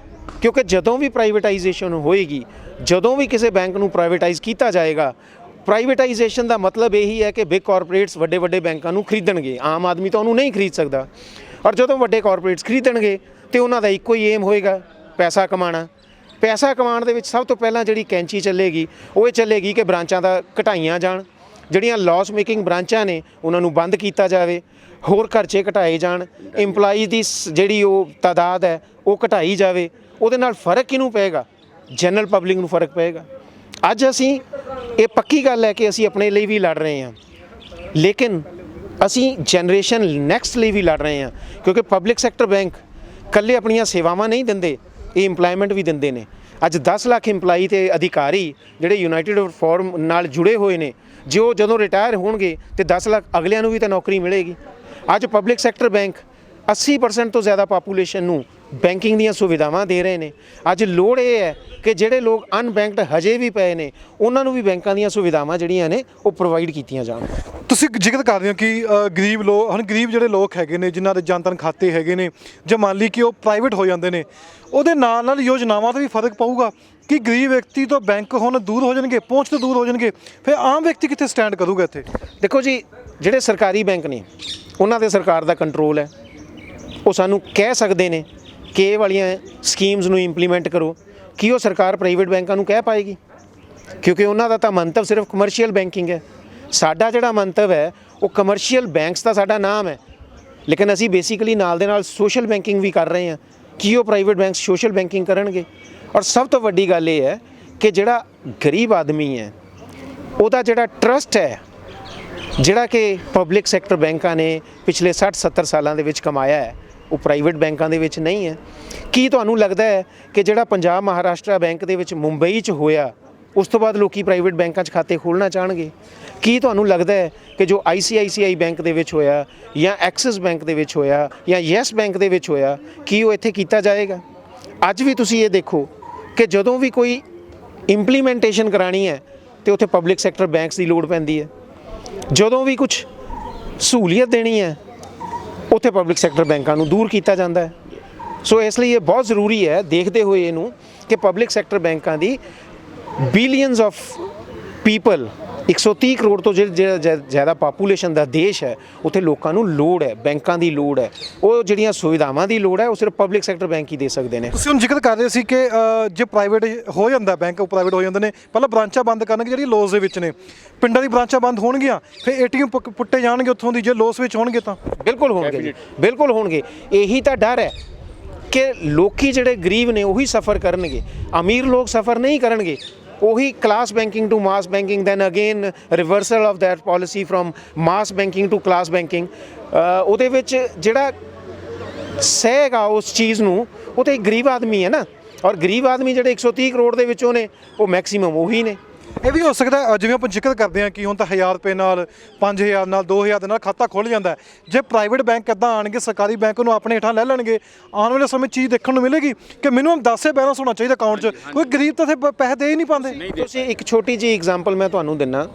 ਕਿਉਂਕਿ ਜਦੋਂ ਵੀ ਪ੍ਰਾਈਵੇਟਾਈਜੇਸ਼ਨ ਹੋਏਗੀ, ਜਦੋਂ ਵੀ ਕਿਸੇ ਬੈਂਕ ਨੂੰ ਪ੍ਰਾਈਵੇਟਾਈਜ਼ ਕੀਤਾ ਜਾਏਗਾ, ਪ੍ਰਾਈਵੇਟਾਈਜੇਸ਼ਨ ਦਾ ਮਤਲਬ ਇਹੀ ਹੈ ਕਿ ਬਿਗ ਕਾਰਪੋਰੇਟਸ ਵੱਡੇ ਵੱਡੇ ਬੈਂਕਾਂ ਨੂੰ ਖਰੀਦਣਗੇ। ਆਮ ਆਦਮੀ ਤਾਂ ਉਹਨੂੰ ਨਹੀਂ ਖਰੀਦ ਸਕਦਾ, ਔਰ ਜਦੋਂ ਵੱਡੇ ਕਾਰਪੋਰੇਟਸ ਖਰੀਦਣਗੇ ਤੇ ਉਹਨਾਂ ਦਾ ਇੱਕੋ ਹੀ ਏਮ ਹੋਏਗਾ ਪੈਸਾ ਕਮਾਉਣਾ। ਪੈਸਾ ਕਮਾਉਣ ਦੇ ਵਿੱਚ ਸਭ ਤੋਂ ਪਹਿਲਾਂ ਜਿਹੜੀ ਕੈਂਚੀ ਚੱਲੇਗੀ ਉਹ ਇਹ ਚੱਲੇਗੀ ਕਿ ਬ੍ਰਾਂਚਾਂ ਦਾ ਘਟਾਈਆਂ ਜਾਣ, ਜਿਹੜੀਆਂ ਲਾਸ ਮੇਕਿੰਗ ਬ੍ਰਾਂਚਾਂ ਨੇ ਉਹਨਾਂ ਨੂੰ ਬੰਦ ਕੀਤਾ ਜਾਵੇ, ਹੋਰ ਖਰਚੇ ਘਟਾਏ ਜਾਣ, ਇੰਪਲਾਈ ਦੀ ਜਿਹੜੀ ਉਹ ਤਾਦਾਦ ਹੈ ਉਹ ਘਟਾਈ ਜਾਵੇ। ਉਹਦੇ ਨਾਲ ਫਰਕ ਕਿਹਨੂੰ ਪਏਗਾ? ਜਨਰਲ ਪਬਲਿਕ ਨੂੰ ਫਰਕ ਪਏਗਾ। ਅੱਜ ਅਸੀਂ, ਇਹ ਪੱਕੀ ਗੱਲ ਹੈ ਕਿ ਅਸੀਂ ਆਪਣੇ ਲਈ ਵੀ ਲੜ ਰਹੇ ਹਾਂ, ਲੇਕਿਨ ਅਸੀਂ ਜਨਰੇਸ਼ਨ ਨੈਕਸਟ ਲਈ ਵੀ ਲੜ ਰਹੇ ਹਾਂ, ਕਿਉਂਕਿ ਪਬਲਿਕ ਸੈਕਟਰ ਬੈਂਕ ਇਕੱਲੇ ਆਪਣੀਆਂ ਸੇਵਾਵਾਂ ਨਹੀਂ ਦਿੰਦੇ, ਇਹ ਇੰਪਲਾਇਮੈਂਟ ਵੀ ਦਿੰਦੇ ਨੇ। ਅੱਜ 10 ਲੱਖ ਇੰਪਲਾਈ ਤੇ ਅਧਿਕਾਰੀ ਜਿਹੜੇ ਯੂਨਾਈਟਿਡ ਫੋਰਮ ਨਾਲ ਜੁੜੇ ਹੋਏ ਨੇ, ਜੋ ਜਦੋਂ ਰਿਟਾਇਰ ਹੋਣਗੇ ਤੇ 10 ਲੱਖ ਅਗਲਿਆਂ ਨੂੰ ਵੀ ਤਾਂ ਨੌਕਰੀ ਮਿਲੇਗੀ। ਅੱਜ ਪਬਲਿਕ ਸੈਕਟਰ ਬੈਂਕ 80% ਤੋਂ ਜ਼ਿਆਦਾ ਪਾਪੂਲੇਸ਼ਨ ਨੂੰ ਬੈਂਕਿੰਗ ਦੀਆਂ ਸੁਵਿਧਾਵਾਂ ਦੇ ਰਹੇ ਨੇ। ਅੱਜ ਲੋੜ ਇਹ ਹੈ ਕਿ ਜਿਹੜੇ ਲੋਕ ਅਨਬੈਂਕਡ ਹਜੇ ਵੀ ਪਏ ਨੇ ਉਹਨਾਂ ਨੂੰ ਵੀ ਬੈਂਕਾਂ ਦੀਆਂ ਸੁਵਿਧਾਵਾਂ ਜਿਹੜੀਆਂ ਨੇ ਉਹ ਪ੍ਰੋਵਾਈਡ ਕੀਤੀਆਂ ਜਾਣ। ਤੁਸੀਂ ਜ਼ਿਕਰ ਕਰਦੇ ਹੋ ਕਿ ਗਰੀਬ ਲੋਕ, ਹੁਣ ਗਰੀਬ ਜਿਹੜੇ ਲੋਕ ਹੈਗੇ ਨੇ ਜਿਨ੍ਹਾਂ ਦੇ ਜਨ ਧਨ ਖਾਤੇ ਹੈਗੇ ਨੇ, ਜੇ ਮੰਨ ਲਈ ਕਿ ਉਹ ਪ੍ਰਾਈਵੇਟ ਹੋ ਜਾਂਦੇ ਨੇ, ਉਹਦੇ ਨਾਲ ਨਾਲ ਯੋਜਨਾਵਾਂ 'ਤੇ ਵੀ ਫਰਕ ਪਊਗਾ ਕਿ ਗਰੀਬ ਵਿਅਕਤੀ ਤੋਂ ਬੈਂਕ ਹੁਣ ਦੂਰ ਹੋ ਜਾਣਗੇ, ਪਹੁੰਚ ਤੋਂ ਦੂਰ ਹੋ ਜਾਣਗੇ, ਫਿਰ ਆਮ ਵਿਅਕਤੀ ਕਿੱਥੇ ਸਟੈਂਡ ਕਰੂਗਾ ਇੱਥੇ? ਦੇਖੋ ਜੀ, ਜਿਹੜੇ ਸਰਕਾਰੀ ਬੈਂਕ ਨੇ ਉਹਨਾਂ 'ਤੇ ਸਰਕਾਰ ਦਾ ਕੰਟਰੋਲ ਹੈ। ਉਹ ਸਾਨੂੰ ਕਹਿ ਸਕਦੇ ਨੇ ਕਿ ਇਹ ਵਾਲੀਆਂ ਸਕੀਮਸ ਨੂੰ ਇੰਪਲੀਮੈਂਟ ਕਰੋ। ਕੀ ਉਹ ਸਰਕਾਰ ਪ੍ਰਾਈਵੇਟ ਬੈਂਕਾਂ ਨੂੰ ਕਹਿ ਪਾਏਗੀ? ਕਿਉਂਕਿ ਉਹਨਾਂ ਦਾ ਤਾਂ ਮੰਤਵ ਸਿਰਫ ਕਮਰਸ਼ੀਅਲ ਬੈਂਕਿੰਗ ਹੈ। ਸਾਡਾ ਜਿਹੜਾ ਮੰਤਵ ਹੈ ਉਹ ਕਮਰਸ਼ੀਅਲ ਬੈਂਕਸ ਦਾ ਸਾਡਾ ਨਾਮ ਹੈ, ਲੇਕਿਨ ਅਸੀਂ ਬੇਸਿਕਲੀ ਨਾਲ ਦੇ ਨਾਲ ਸੋਸ਼ਲ ਬੈਂਕਿੰਗ ਵੀ ਕਰ ਰਹੇ ਹਾਂ। ਕੀ ਉਹ ਪ੍ਰਾਈਵੇਟ ਬੈਂਕ ਸੋਸ਼ਲ ਬੈਂਕਿੰਗ ਕਰਨਗੇ? ਔਰ ਸਭ ਤੋਂ ਵੱਡੀ ਗੱਲ ਇਹ ਹੈ ਕਿ ਜਿਹੜਾ ਗਰੀਬ ਆਦਮੀ ਹੈ ਉਹਦਾ ਜਿਹੜਾ ਟਰਸਟ ਹੈ, ਜਿਹੜਾ ਕਿ ਪਬਲਿਕ ਸੈਕਟਰ ਬੈਂਕਾਂ ਨੇ ਪਿਛਲੇ 60-70 ਸਾਲਾਂ ਦੇ ਵਿੱਚ ਕਮਾਇਆ ਹੈ, ਉਹ ਪ੍ਰਾਈਵੇਟ ਬੈਂਕਾਂ ਦੇ ਵਿੱਚ ਨਹੀਂ ਹੈ। ਕੀ ਤੁਹਾਨੂੰ ਲੱਗਦਾ ਹੈ ਕਿ ਜਿਹੜਾ ਪੰਜਾਬ ਮਹਾਰਾਸ਼ਟਰ ਬੈਂਕ ਦੇ ਵਿੱਚ ਮੁੰਬਈ 'ਚ ਹੋਇਆ, ਉਸ ਤੋਂ ਬਾਅਦ ਲੋਕੀ ਪ੍ਰਾਈਵੇਟ ਬੈਂਕਾਂ 'ਚ ਖਾਤੇ ਖੋਲ੍ਹਣਾ ਚਾਹਣਗੇ? ਕੀ ਤੁਹਾਨੂੰ ਲੱਗਦਾ ਹੈ ਕਿ ਜੋ ICICI ਬੈਂਕ ਦੇ ਵਿੱਚ ਹੋਇਆ ਜਾਂ ਐਕਸਿਸ ਬੈਂਕ ਦੇ ਵਿੱਚ ਹੋਇਆ ਜਾਂ ਯੈਸ ਬੈਂਕ ਦੇ ਵਿੱਚ ਹੋਇਆ, ਕੀ ਉਹ ਇੱਥੇ ਕੀਤਾ ਜਾਏਗਾ? ਅੱਜ ਵੀ ਤੁਸੀਂ ਇਹ ਦੇਖੋ ਕਿ ਜਦੋਂ ਵੀ ਕੋਈ ਇੰਪਲੀਮੈਂਟੇਸ਼ਨ ਕਰਾਣੀ ਹੈ ਤੇ ਉੱਥੇ ਪਬਲਿਕ ਸੈਕਟਰ ਬੈਂਕਸ ਦੀ ਲੋੜ ਪੈਂਦੀ ਹੈ। ਜਦੋਂ ਵੀ ਕੁਝ ਸਹੂਲੀਅਤ ਦੇਣੀ ਹੈ ਉੱਥੇ ਪਬਲਿਕ ਸੈਕਟਰ ਬੈਂਕਾਂ ਨੂੰ ਦੂਰ ਕੀਤਾ ਜਾਂਦਾ ਹੈ। ਸੋ ਇਸ ਲਈ ਇਹ ਬਹੁਤ ਜ਼ਰੂਰੀ ਹੈ ਦੇਖਦੇ ਹੋਏ ਇਹਨੂੰ ਕਿ ਪਬਲਿਕ ਸੈਕਟਰ ਬੈਂਕਾਂ ਦੀ ਬਿਲੀਅਨਸ ਆਫ ਪੀਪਲ, 130 ਕਰੋੜ ਤੋਂ ਜਿਹੜਾ ਜ਼ਿਆਦਾ ਪਾਪੂਲੇਸ਼ਨ ਦਾ ਦੇਸ਼ ਹੈ, ਉੱਥੇ ਲੋਕਾਂ ਨੂੰ ਲੋੜ ਹੈ, ਬੈਂਕਾਂ ਦੀ ਲੋੜ ਹੈ। ਉਹ ਜਿਹੜੀਆਂ ਸੁਵਿਧਾਵਾਂ ਦੀ ਲੋੜ ਹੈ ਉਹ ਸਿਰਫ ਪਬਲਿਕ ਸੈਕਟਰ ਬੈਂਕ ਹੀ ਦੇ ਸਕਦੇ ਨੇ। ਤੁਸੀਂ ਹੁਣ ਜ਼ਿਕਰ ਕਰ ਰਹੇ ਸੀ ਕਿ ਜੇ ਪ੍ਰਾਈਵੇਟ ਹੋ ਜਾਂਦਾ ਬੈਂਕ, ਪ੍ਰਾਈਵੇਟ ਹੋ ਜਾਂਦੇ ਨੇ, ਪਹਿਲਾਂ ਬ੍ਰਾਂਚਾਂ ਬੰਦ ਕਰਨਗੇ ਜਿਹੜੀ ਲੋਸ ਦੇ ਵਿੱਚ ਨੇ, ਪਿੰਡਾਂ ਦੀ ਬ੍ਰਾਂਚਾਂ ਬੰਦ ਹੋਣਗੀਆਂ, ਫਿਰ ATM ਪੁੱਟੇ ਜਾਣਗੇ ਉੱਥੋਂ ਦੀ, ਜੇ ਲੋਸ ਵਿੱਚ ਹੋਣਗੇ ਤਾਂ। ਬਿਲਕੁਲ ਹੋਣਗੇ ਜੀ, ਬਿਲਕੁਲ ਹੋਣਗੇ। ਇਹੀ ਤਾਂ ਡਰ ਹੈ ਕਿ ਲੋਕੀ ਜਿਹੜੇ ਗਰੀਬ ਨੇ ਉਹੀ ਸਫਰ ਕਰਨਗੇ, ਅਮੀਰ ਲੋਕ ਸਫਰ ਨਹੀਂ ਕਰਨਗੇ। ਉਹੀ class banking to mass banking, then again reversal of that policy from mass banking to class banking. ਉਹਦੇ ਵਿੱਚ ਜਿਹੜਾ ਸਹੇਗਾ ਉਸ ਚੀਜ਼ ਨੂੰ ਉਹ ਤਾਂ ਇੱਕ ਗਰੀਬ ਆਦਮੀ ਹੈ ਨਾ, ਔਰ ਗਰੀਬ ਆਦਮੀ ਜਿਹੜੇ 130 ਕਰੋੜ ਦੇ ਵਿੱਚੋਂ ਨੇ ਉਹ ਮੈਕਸੀਮਮ ਉਹੀ ਨੇ। ਇਹ ਵੀ ਹੋ ਸਕਦਾ ਜਿਵੇਂ ਆਪਾਂ ਜ਼ਿਕਰ ਕਰਦੇ ਹਾਂ ਕਿ ਹੁਣ ਤਾਂ 1000 ਰੁਪਏ ਨਾਲ, 5000 ਨਾਲ, 2000 ਦੇ ਨਾਲ ਖਾਤਾ ਖੁੱਲ੍ਹ ਜਾਂਦਾ ਹੈ। ਜੇ ਪ੍ਰਾਈਵੇਟ ਬੈਂਕ ਇੱਦਾਂ ਆਣਗੇ, ਸਰਕਾਰੀ ਬੈਂਕ ਨੂੰ ਆਪਣੇ ਹੇਠਾਂ ਲੈ ਲੈਣਗੇ, ਆਉਣ ਵਾਲੇ ਸਮੇਂ ਚੀਜ਼ ਦੇਖਣ ਨੂੰ ਮਿਲੇਗੀ ਕਿ ਮਿਨੀਮਮ 10 ਬੈਲੈਂਸ ਹੋਣਾ ਚਾਹੀਦਾ ਅਕਾਊਂਟ 'ਚ। ਕੋਈ ਗਰੀਬ ਤਾਂ ਇੱਥੇ ਪੈਸੇ ਦੇ ਹੀ ਨਹੀਂ ਪਾਉਂਦੇ। ਤੁਸੀਂ ਇੱਕ ਛੋਟੀ ਜਿਹੀ ਐਗਜ਼ਾਮਪਲ ਮੈਂ ਤੁਹਾਨੂੰ ਦਿੰਨਾ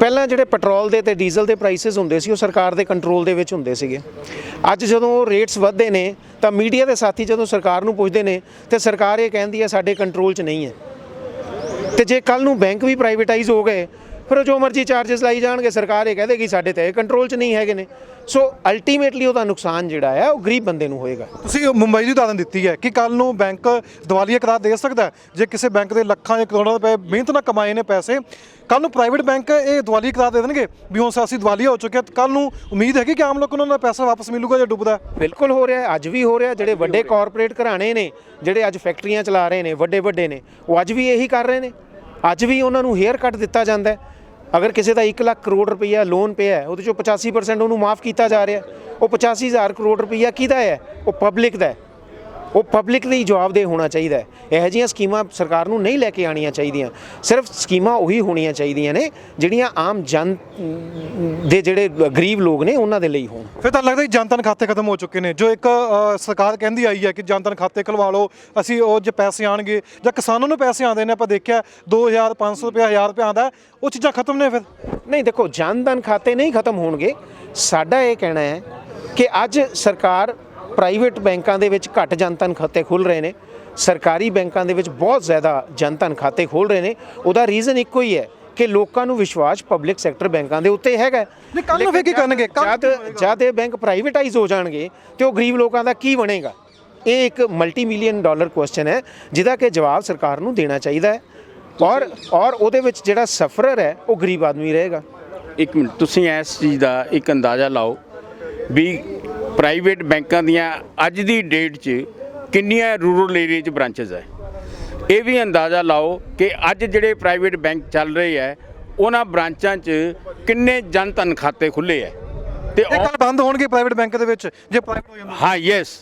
ਪਹਿਲਾਂ ਜਿਹੜੇ ਪੈਟਰੋਲ ਦੇ ਤੇ ਡੀਜ਼ਲ ਦੇ ਪ੍ਰਾਈਸਿਸ ਹੁੰਦੇ ਸੀ ਉਹ ਸਰਕਾਰ ਦੇ ਕੰਟਰੋਲ ਦੇ ਵਿੱਚ ਹੁੰਦੇ ਸੀਗੇ। ਅੱਜ ਜਦੋਂ ਰੇਟਸ ਵੱਧਦੇ ਨੇ ਤਾਂ ਮੀਡੀਆ ਦੇ ਸਾਥੀ ਜਦੋਂ ਸਰਕਾਰ ਨੂੰ ਪੁੱਛਦੇ ਨੇ ਤੇ ਸਰਕਾਰ ਇਹ ਕਹਿੰਦੀ ਹੈ ਸਾਡੇ ਕੰਟਰੋਲ 'ਚ ਨਹੀਂ ਹੈ। ਤੇ ਜੇ ਕੱਲ ਨੂੰ ਬੈਂਕ ਵੀ ਪ੍ਰਾਈਵੇਟਾਈਜ਼ ਹੋ ਗਏ ਫਿਰ ਉਹ ਜੋ ਮਰਜ਼ੀ ਚਾਰजेस ਲਾਈ ਜਾਣਗੇ, ਸਰਕਾਰ ਇਹ ਕਹਿ ਦੇਗੀ ਸਾਡੇ ਤੇ ਕੰਟਰੋਲ 'ਚ ਨਹੀਂ ਹੈਗੇ ਨੇ। ਸੋ ਅਲਟੀਮੇਟਲੀ ਉਹਦਾ ਨੁਕਸਾਨ ਜਿਹੜਾ ਹੈ ਉਹ ਗਰੀਬ ਬੰਦੇ ਨੂੰ ਹੋਏਗਾ। ਤੁਸੀਂ ਮੁੰਬਈ ਦੀ ਉਦਾਹਰਨ ਦਿੱਤੀ ਹੈ ਕਿ ਕੱਲ ਨੂੰ ਬੈਂਕ ਦਿਵਾਲੀਆ ਕਰਾਰ ਦੇ ਸਕਦਾ ਹੈ। ਜੇ ਕਿਸੇ ਬੈਂਕ ਦੇ ਲੱਖਾਂ ਜਾਂ ਕਰੋੜਾਂ ਰੁਪਏ ਮਿਹਨਤ ਨਾਲ ਕਮਾਏ ਨੇ ਪੈਸੇ, ਕੱਲ ਨੂੰ ਪ੍ਰਾਈਵੇਟ ਬੈਂਕ ਇਹ ਦਿਵਾਲੀਆ ਕਰਾਰ ਦੇ ਦੇਣਗੇ ਵੀ ਹੁਣ ਅਸੀਂ ਦਿਵਾਲੀਆ ਹੋ ਚੁੱਕੇ ਹਾਂ। ਕੱਲ ਨੂੰ ਉਮੀਦ ਹੈਗੀ ਕਿ ਆਮ ਲੋਕਾਂ ਨੂੰ ਉਹਨਾਂ ਦਾ ਪੈਸਾ ਵਾਪਸ ਮਿਲੂਗਾ ਜਾਂ ਡੁੱਬਦਾ? ਬਿਲਕੁਲ ਹੋ ਰਿਹਾ, ਅੱਜ ਵੀ ਹੋ ਰਿਹਾ। ਜਿਹੜੇ ਵੱਡੇ ਕਾਰਪੋਰੇਟ ਘਰਾਣੇ ਨੇ, ਜਿਹੜੇ ਅੱਜ ਫੈਕਟਰੀਆਂ ਚਲਾ ਰਹੇ ਨੇ, ਵੱਡੇ ਨੇ, ਉਹ ਅੱਜ ਵੀ ਇਹੀ ਕਰ ਰਹੇ ਨੇ। ਅੱਜ ਵੀ ਉਹਨਾਂ ਨੂੰ ਹੇਅਰ ਕੱਟ ਦਿੱਤਾ ਜਾਂਦਾ ਹੈ। ਅਗਰ ਕਿਸੇ ਦਾ 1 ਲੱਖ ਕਰੋੜ ਰੁਪਈਆ ਲੋਨ ਪਿਆ ਹੈ, ਉਹਦੇ ਚੋਂ 85% ਉਹਨੂੰ ਮਾਫ ਕੀਤਾ ਜਾ ਰਿਹਾ। ਉਹ 85,000 ਕਰੋੜ ਰੁਪਈਆ ਕਿਹਦਾ ਹੈ? ਉਹ ਪਬਲਿਕ ਦਾ ਹੈ। ਉਹ ਪਬਲਿਕ ਲਈ ਜਵਾਬਦੇਹ ਹੋਣਾ ਚਾਹੀਦਾ ਹੈ। ਇਹੋ ਜਿਹੀਆਂ ਸਕੀਮਾਂ ਸਰਕਾਰ ਨੂੰ ਨਹੀਂ ਲੈ ਕੇ ਆਉਣੀਆਂ ਚਾਹੀਦੀਆਂ। ਸਿਰਫ ਸਕੀਮਾਂ ਉਹੀ ਹੋਣੀਆਂ ਚਾਹੀਦੀਆਂ ਨੇ ਜਿਹੜੀਆਂ ਆਮ ਜਨ ਦੇ ਜਿਹੜੇ ਗਰੀਬ ਲੋਕ ਨੇ ਉਹਨਾਂ ਦੇ ਲਈ ਹੋਣ। ਫਿਰ ਤਾਂ ਲੱਗਦਾ ਜਨਧਨ ਖਾਤੇ ਖਤਮ ਹੋ ਚੁੱਕੇ ਨੇ। ਜੋ ਇੱਕ ਸਰਕਾਰ ਕਹਿੰਦੀ ਆਈ ਹੈ ਕਿ ਜਨਧਨ ਖਾਤੇ ਖੁਲਵਾ ਲਓ, ਅਸੀਂ ਉਹ ਜੇ ਪੈਸੇ ਆਉਣਗੇ ਜਾਂ ਕਿਸਾਨਾਂ ਨੂੰ ਪੈਸੇ ਆਉਂਦੇ ਨੇ, ਆਪਾਂ ਦੇਖਿਆ 2,000 500 ਰੁਪਇਆ 1,000 ਰੁਪਇਆ ਆਉਂਦਾ, ਉਹ ਚੀਜ਼ਾਂ ਖਤਮ ਨੇ। ਫਿਰ ਨਹੀਂ, ਦੇਖੋ ਜਨਧਨ ਖਾਤੇ ਨਹੀਂ ਖਤਮ ਹੋਣਗੇ। ਸਾਡਾ ਇਹ ਕਹਿਣਾ ਹੈ ਕਿ ਅੱਜ ਸਰਕਾਰ ਪ੍ਰਾਈਵੇਟ ਬੈਂਕਾਂ ਦੇ ਵਿੱਚ ਘੱਟ ਜਨਧਨ ਖਾਤੇ ਖੁੱਲ੍ਹ ਰਹੇ ਨੇ, ਸਰਕਾਰੀ ਬੈਂਕਾਂ ਦੇ ਵਿੱਚ ਬਹੁਤ ਜ਼ਿਆਦਾ ਜਨਧਨ ਖਾਤੇ ਖੋਲ੍ਹ ਰਹੇ ਨੇ। ਉਹਦਾ ਰੀਜ਼ਨ ਇੱਕੋ ਹੀ ਹੈ ਕਿ ਲੋਕਾਂ ਨੂੰ ਵਿਸ਼ਵਾਸ ਪਬਲਿਕ ਸੈਕਟਰ ਬੈਂਕਾਂ ਦੇ ਉੱਤੇ ਹੈਗਾ। ਕੱਲ੍ਹ ਨੂੰ ਫਿਰ ਕੀ ਕਰਨਗੇ? ਜਦ ਇਹ ਬੈਂਕ ਪ੍ਰਾਈਵੇਟਾਈਜ਼ ਹੋ ਜਾਣਗੇ ਤੇ ਉਹ ਗਰੀਬ ਲੋਕਾਂ ਦਾ ਕੀ ਬਣੇਗਾ? ਇਹ ਇੱਕ ਮਲਟੀ ਮਿਲੀਅਨ ਡਾਲਰ ਕੁਐਸਚਨ ਹੈ ਜਿਹਦਾ ਕਿ ਜਵਾਬ ਸਰਕਾਰ ਨੂੰ ਦੇਣਾ ਚਾਹੀਦਾ ਹੈ। ਔਰ ਉਹਦੇ ਵਿੱਚ ਜਿਹੜਾ ਸਫਰਰ ਹੈ ਉਹ ਗਰੀਬ ਆਦਮੀ ਰਹੇਗਾ। ਇੱਕ ਮਿੰਟ, ਤੁਸੀਂ ਇਸ ਚੀਜ਼ ਦਾ ਇੱਕ ਅੰਦਾਜ਼ਾ ਲਾਓ ਵੀ ਪ੍ਰਾਈਵੇਟ ਬੈਂਕਾਂ ਦੀਆਂ ਅੱਜ ਦੀ ਡੇਟ 'ਚ ਕਿੰਨੀਆਂ ਰੂਰਲ ਏਰੀਆ 'ਚ ਬ੍ਰਾਂਚਸ ਹੈ। ਇਹ ਵੀ ਅੰਦਾਜ਼ਾ ਲਾਓ ਕਿ ਅੱਜ ਜਿਹੜੇ ਪ੍ਰਾਈਵੇਟ ਬੈਂਕ ਚੱਲ ਰਹੇ ਹੈ ਉਹਨਾਂ ਬ੍ਰਾਂਚਾਂ 'ਚ ਕਿੰਨੇ ਜਨਧਨ ਖਾਤੇ ਖੁੱਲ੍ਹੇ ਹੈ। ਤੇ ਇਹ ਕੱਲ੍ਹ ਬੰਦ ਹੋਣਗੇ ਪ੍ਰਾਈਵੇਟ ਬੈਂਕ ਦੇ ਵਿੱਚ ਜੇ ਪ੍ਰਾਈਵੇਟ ਹੋ ਜਾਂਦਾ? ਹਾਂ, ਯੈਸ,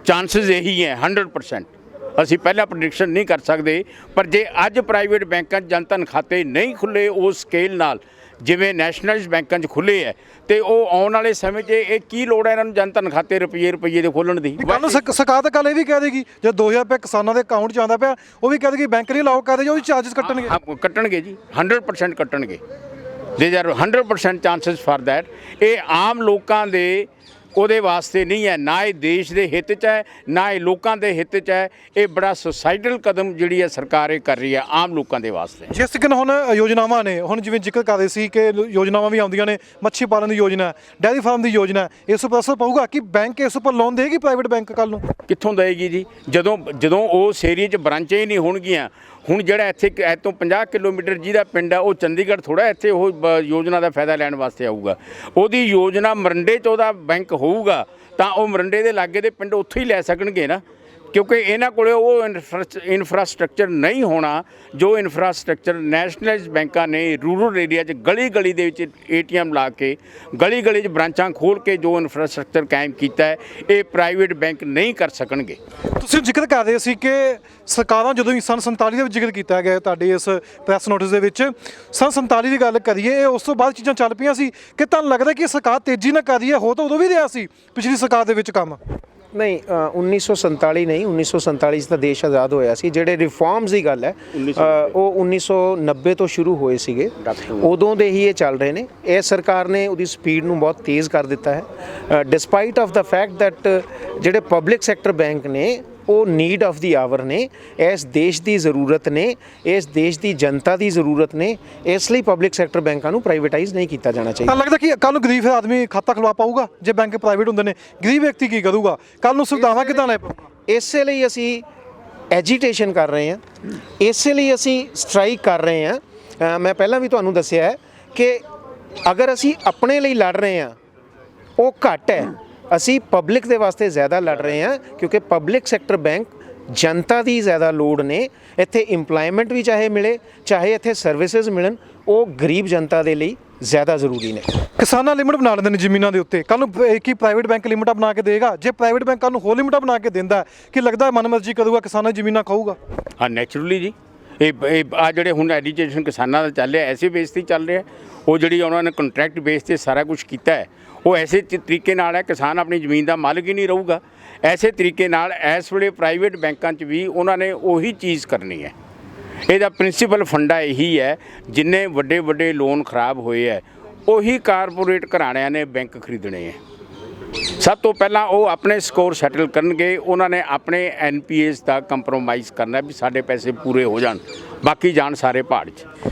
ਚਾਂਸਸ ਇਹੀ ਹੈ 100%। ਅਸੀਂ ਪਹਿਲਾਂ ਪ੍ਰੈਡਿਕਸ਼ਨ ਨਹੀਂ ਕਰ ਸਕਦੇ, ਪਰ ਜੇ ਅੱਜ ਪ੍ਰਾਈਵੇਟ ਬੈਂਕਾਂ 'ਚ ਜਨਧਨ ਖਾਤੇ ਨਹੀਂ ਖੁੱਲ੍ਹੇ ਉਸ ਸਕੇਲ ਨਾਲ ਜਿਵੇਂ ਨੈਸ਼ਨਲਾਈਜ਼ਡ ਬੈਂਕਾਂ 'ਚ ਖੁੱਲ੍ਹੇ ਹੈ, ਤੇ ਉਹ ਆਉਣ ਵਾਲੇ ਸਮੇਂ 'ਚ ਇਹ ਕੀ ਲੋੜ ਹੈ ਇਹਨਾਂ ਨੂੰ ਜਨਧਨ ਖਾਤੇ ਰੁਪਈਏ ਦੇ ਖੋਲ੍ਹਣ ਦੀ? ਕੱਲ੍ਹ ਨੂੰ ਸਰਕਾਰ ਤਾਂ ਕੱਲ੍ਹ ਇਹ ਵੀ ਕਹਿ ਦੇਗੀ ਜੇ 2,000 ਰੁਪਏ ਕਿਸਾਨਾਂ ਦੇ ਅਕਾਊਂਟ 'ਚ ਆਉਂਦਾ ਪਿਆ, ਉਹ ਵੀ ਕਹਿ ਦੇਗੀ ਬੈਂਕ ਨਹੀਂ ਅਲਾਓ ਕਰਦੇ, ਉਹ ਵੀ ਚਾਰजेस ਕੱਟਣਗੇ। ਹਾਂ, ਕੱਟਣਗੇ ਜੀ, 100% ਕੱਟਣਗੇ। ਦੇਰ ਆਰ 100% ਚਾਂਸਸ ਫਾਰ ਦੈਟ। ਇਹ ਆਮ ਲੋਕਾਂ ਦੇ ਉਹਦੇ ਵਾਸਤੇ ਨਹੀਂ ਹੈ, ਨਾ ਇਹ ਦੇਸ਼ ਦੇ ਹਿੱਤ 'ਚ ਹੈ, ਨਾ ਇਹ ਲੋਕਾਂ ਦੇ ਹਿੱਤ 'ਚ ਹੈ। ਇਹ ਬੜਾ ਸੁਸਾਈਡਲ ਕਦਮ ਜਿਹੜੀ ਹੈ ਸਰਕਾਰ ਇਹ ਕਰ ਰਹੀ ਹੈ ਆਮ ਲੋਕਾਂ ਦੇ ਵਾਸਤੇ। ਜਿਸ ਤਰੀਕੇ ਨਾਲ ਹੁਣ ਯੋਜਨਾਵਾਂ ਨੇ, ਹੁਣ ਜਿਵੇਂ ਜ਼ਿਕਰ ਕਰ ਰਹੇ ਸੀ ਕਿ ਯੋਜਨਾਵਾਂ ਵੀ ਆਉਂਦੀਆਂ ਨੇ, ਮੱਛੀ ਪਾਲਣ ਦੀ ਯੋਜਨਾ, ਡੈਰੀ ਫਾਰਮ ਦੀ ਯੋਜਨਾ, ਇਸ ਉੱਪਰ ਅਸਰ ਪਊਗਾ ਕਿ ਬੈਂਕ ਇਸ ਉੱਪਰ ਲੋਨ ਦੇਗੀ ਪ੍ਰਾਈਵੇਟ ਬੈਂਕ ਕੱਲ੍ਹ ਨੂੰ? ਕਿੱਥੋਂ ਦੇਗੀ ਜੀ? ਜਦੋਂ ਉਸ ਏਰੀਏ 'ਚ ਬ੍ਰਾਂਚਾਂ ਹੀ ਨਹੀਂ ਹੋਣਗੀਆਂ। ਹੁਣ ਜਿਹੜਾ ਇੱਥੇ ਤੋਂ 50 ਕਿਲੋਮੀਟਰ ਜਿਹਦਾ ਪਿੰਡ ਆ ਉਹ ਚੰਡੀਗੜ੍ਹ ਥੋੜ੍ਹਾ ਇੱਥੇ ਉਹ ਯੋਜਨਾ ਦਾ ਫਾਇਦਾ ਲੈਣ ਵਾਸਤੇ ਆਊਗਾ। ਉਹਦੀ ਯੋਜਨਾ ਮਰੰਡੇ 'ਚ ਉਹਦਾ ਬੈਂਕ ਹੋਊਗਾ ਤਾਂ ਉਹ ਮਰੰਡੇ ਦੇ ਲਾਗੇ ਦੇ ਪਿੰਡ ਉੱਥੋਂ ਹੀ ਲੈ ਸਕਣਗੇ ਨਾ, ਕਿਉਂਕਿ ਇਹਨਾਂ ਕੋਲੇ ਉਹ ਇਨਫਰਾਸਟ੍ਰਕਚਰ ਨਹੀਂ ਹੋਣਾ ਜੋ ਇਨਫਰਾਸਟ੍ਰਕਚਰ ਨੈਸ਼ਨਲਾਈਜ਼ਡ ਬੈਂਕਾਂ ਨੇ ਰੂਰਲ ਏਰੀਆ 'ਚ ਗਲੀ ਦੇ ਵਿੱਚ ATM ਲਾ ਕੇ ਗਲੀ 'ਚ ਬ੍ਰਾਂਚਾਂ ਖੋਲ੍ਹ ਕੇ ਜੋ ਇਨਫਰਾਸਟ੍ਰਕਚਰ ਕਾਇਮ ਕੀਤਾ ਹੈ, ਇਹ ਪ੍ਰਾਈਵੇਟ ਬੈਂਕ ਨਹੀਂ ਕਰ ਸਕਣਗੇ। ਤੁਸੀਂ ਜ਼ਿਕਰ ਕਰ ਰਹੇ ਸੀ ਕਿ ਸਰਕਾਰਾਂ ਜਦੋਂ ਹੀ ਸੰਨ 47 ਦੇ ਵਿੱਚ ਜ਼ਿਕਰ ਕੀਤਾ ਗਿਆ ਤੁਹਾਡੇ ਇਸ ਪ੍ਰੈਸ ਨੋਟਿਸ ਦੇ ਵਿੱਚ, ਸੰਨ 47 ਦੀ ਗੱਲ ਕਰੀਏ, ਉਸ ਤੋਂ ਬਾਅਦ ਚੀਜ਼ਾਂ ਚੱਲ ਪਈਆਂ ਸੀ ਕਿ ਤੁਹਾਨੂੰ ਲੱਗਦਾ ਕਿ ਸਰਕਾਰ ਤੇਜ਼ੀ ਨਾਲ ਕਰ ਰਹੀ ਹੈ? ਹੋ ਤਾਂ ਉਦੋਂ ਵੀ ਰਿਹਾ ਸੀ ਪਿਛਲੀ ਸਰਕਾਰ ਦੇ ਵਿੱਚ ਕੰਮ। ਨਹੀਂ, 1947 ਨਹੀਂ, 1947 'ਚ ਤਾਂ ਦੇਸ਼ ਆਜ਼ਾਦ ਹੋਇਆ ਸੀ। ਜਿਹੜੇ ਰਿਫਾਰਮਸ ਦੀ ਗੱਲ ਹੈ ਉਹ 1990 ਤੋਂ ਸ਼ੁਰੂ ਹੋਏ ਸੀਗੇ, ਉਦੋਂ ਦੇ ਹੀ ਇਹ ਚੱਲ ਰਹੇ ਨੇ। ਇਹ ਸਰਕਾਰ ਨੇ ਉਹਦੀ ਸਪੀਡ ਨੂੰ ਬਹੁਤ ਤੇਜ਼ ਕਰ ਦਿੱਤਾ ਹੈ, despite of the fact that ਜਿਹੜੇ ਪਬਲਿਕ ਸੈਕਟਰ ਬੈਂਕ ਨੇ ਉਹ ਨੀਡ ਆਫ ਦੀ ਆਵਰ ਨੇ, ਇਸ ਦੇਸ਼ ਦੀ ਜ਼ਰੂਰਤ ਨੇ, ਇਸ ਦੇਸ਼ ਦੀ ਜਨਤਾ ਦੀ ਜ਼ਰੂਰਤ ਨੇ। ਇਸ ਲਈ ਪਬਲਿਕ ਸੈਕਟਰ ਬੈਂਕਾਂ ਨੂੰ ਪ੍ਰਾਈਵੇਟਾਈਜ਼ ਨਹੀਂ ਕੀਤਾ ਜਾਣਾ ਚਾਹੀਦਾ। ਤਾਂ ਲੱਗਦਾ ਕਿ ਕੱਲ੍ਹ ਨੂੰ ਗਰੀਬ ਆਦਮੀ ਖਾਤਾ ਖੁਲਵਾ ਪਾਊਗਾ ਜੇ ਬੈਂਕ ਪ੍ਰਾਈਵੇਟ ਹੁੰਦੇ ਨੇ? ਗਰੀਬ ਵਿਅਕਤੀ ਕੀ ਕਰੂਗਾ? ਕੱਲ੍ਹ ਨੂੰ ਸੁਵਿਧਾਵਾਂ ਕਿੱਦਾਂ ਲੈ ਪਾਊਗਾ? ਇਸੇ ਲਈ ਅਸੀਂ ਐਜੀਟੇਸ਼ਨ ਕਰ ਰਹੇ ਹਾਂ, ਇਸੇ ਲਈ ਅਸੀਂ ਸਟ੍ਰਾਈਕ ਕਰ ਰਹੇ ਹਾਂ। ਮੈਂ ਪਹਿਲਾਂ ਵੀ ਤੁਹਾਨੂੰ ਦੱਸਿਆ ਹੈ ਕਿ ਅਗਰ ਅਸੀਂ ਆਪਣੇ ਲਈ ਲੜ ਰਹੇ ਹਾਂ ਉਹ ਘੱਟ ਹੈ, ਅਸੀਂ ਪਬਲਿਕ ਦੇ ਵਾਸਤੇ ਜ਼ਿਆਦਾ ਲੜ ਰਹੇ ਹਾਂ, ਕਿਉਂਕਿ ਪਬਲਿਕ ਸੈਕਟਰ ਬੈਂਕ ਜਨਤਾ ਦੀ ਜ਼ਿਆਦਾ ਲੋੜ ਨੇ। ਇੱਥੇ ਇੰਪਲੋਇਮੈਂਟ ਵੀ ਚਾਹੇ ਮਿਲੇ, ਚਾਹੇ ਇੱਥੇ ਸਰਵਿਸਿਜ਼ ਮਿਲਣ, ਉਹ ਗਰੀਬ ਜਨਤਾ ਦੇ ਲਈ ਜ਼ਿਆਦਾ ਜ਼ਰੂਰੀ ਨੇ। ਕਿਸਾਨਾਂ ਲਿਮਟ ਬਣਾ ਲੈਂਦੇ ਨੇ ਜ਼ਮੀਨਾਂ ਦੇ ਉੱਤੇ, ਕੱਲ੍ਹ ਨੂੰ ਇੱਕ ਹੀ ਪ੍ਰਾਈਵੇਟ ਬੈਂਕ ਲਿਮਟਾਂ ਬਣਾ ਕੇ ਦੇਗਾ। ਜੇ ਪ੍ਰਾਈਵੇਟ ਬੈਂਕ ਕੱਲ੍ਹ ਨੂੰ ਹੋਰ ਲਿਮਟਾਂ ਬਣਾ ਕੇ ਦਿੰਦਾ ਕਿ ਲੱਗਦਾ ਮਨਮਰਜ਼ੀ ਕਰੂਗਾ, ਕਿਸਾਨਾਂ ਦੀ ਜ਼ਮੀਨਾਂ ਖਾਊਗਾ? ਹਾਂ, ਨੈਚੁਰਲੀ ਜੀ। ਇਹ ਆ ਜਿਹੜੇ ਹੁਣ ਐਡੀਟੇਸ਼ਨ ਕਿਸਾਨਾਂ ਦਾ ਚੱਲ ਰਿਹਾ, ਐਸੇ ਬੇਸ 'ਤੇ ਚੱਲ ਰਿਹਾ। ਉਹ ਜਿਹੜੀ ਉਹਨਾਂ ਨੇ ਕੰਟਰੈਕਟ ਬੇਸ 'ਤੇ ਸਾਰਾ ਕੁਝ ਕੀਤਾ ਹੈ, ਉਹ ਐਸੇ ਤਰੀਕੇ ਨਾਲ ਹੈ ਕਿਸਾਨ ਆਪਣੀ ਜ਼ਮੀਨ ਦਾ ਮਾਲਕ ਹੀ ਨਹੀਂ ਰਹੂਗਾ। ਐਸੇ ਤਰੀਕੇ ਨਾਲ ਇਸ ਵੇਲੇ ਪ੍ਰਾਈਵੇਟ ਬੈਂਕਾਂ 'ਚ ਵੀ ਉਹਨਾਂ ਨੇ ਉਹੀ ਚੀਜ਼ ਕਰਨੀ ਹੈ। ਇਹਦਾ ਪ੍ਰਿੰਸੀਪਲ ਫੰਡਾ ਇਹੀ ਹੈ, ਜਿੰਨੇ ਵੱਡੇ ਵੱਡੇ ਲੋਨ ਖਰਾਬ ਹੋਏ ਹੈ ਉਹੀ ਕਾਰਪੋਰੇਟ ਘਰਾਣਿਆਂ ਨੇ ਬੈਂਕ ਖਰੀਦਣੇ ਹੈ। ਸਭ ਤੋਂ ਪਹਿਲਾਂ ਉਹ ਆਪਣੇ ਸਕੋਰ ਸੈਟਲ ਕਰਨਗੇ, ਉਹਨਾਂ ਨੇ ਆਪਣੇ ਐਨਪੀਐਸ ਦਾ ਕੰਪਰੋਮਾਈਜ਼ ਕਰਨਾ ਵੀ ਸਾਡੇ ਪੈਸੇ ਪੂਰੇ ਹੋ ਜਾਣ, ਬਾਕੀ ਜਾਣ ਸਾਰੇ ਪਹਾੜ 'ਚ।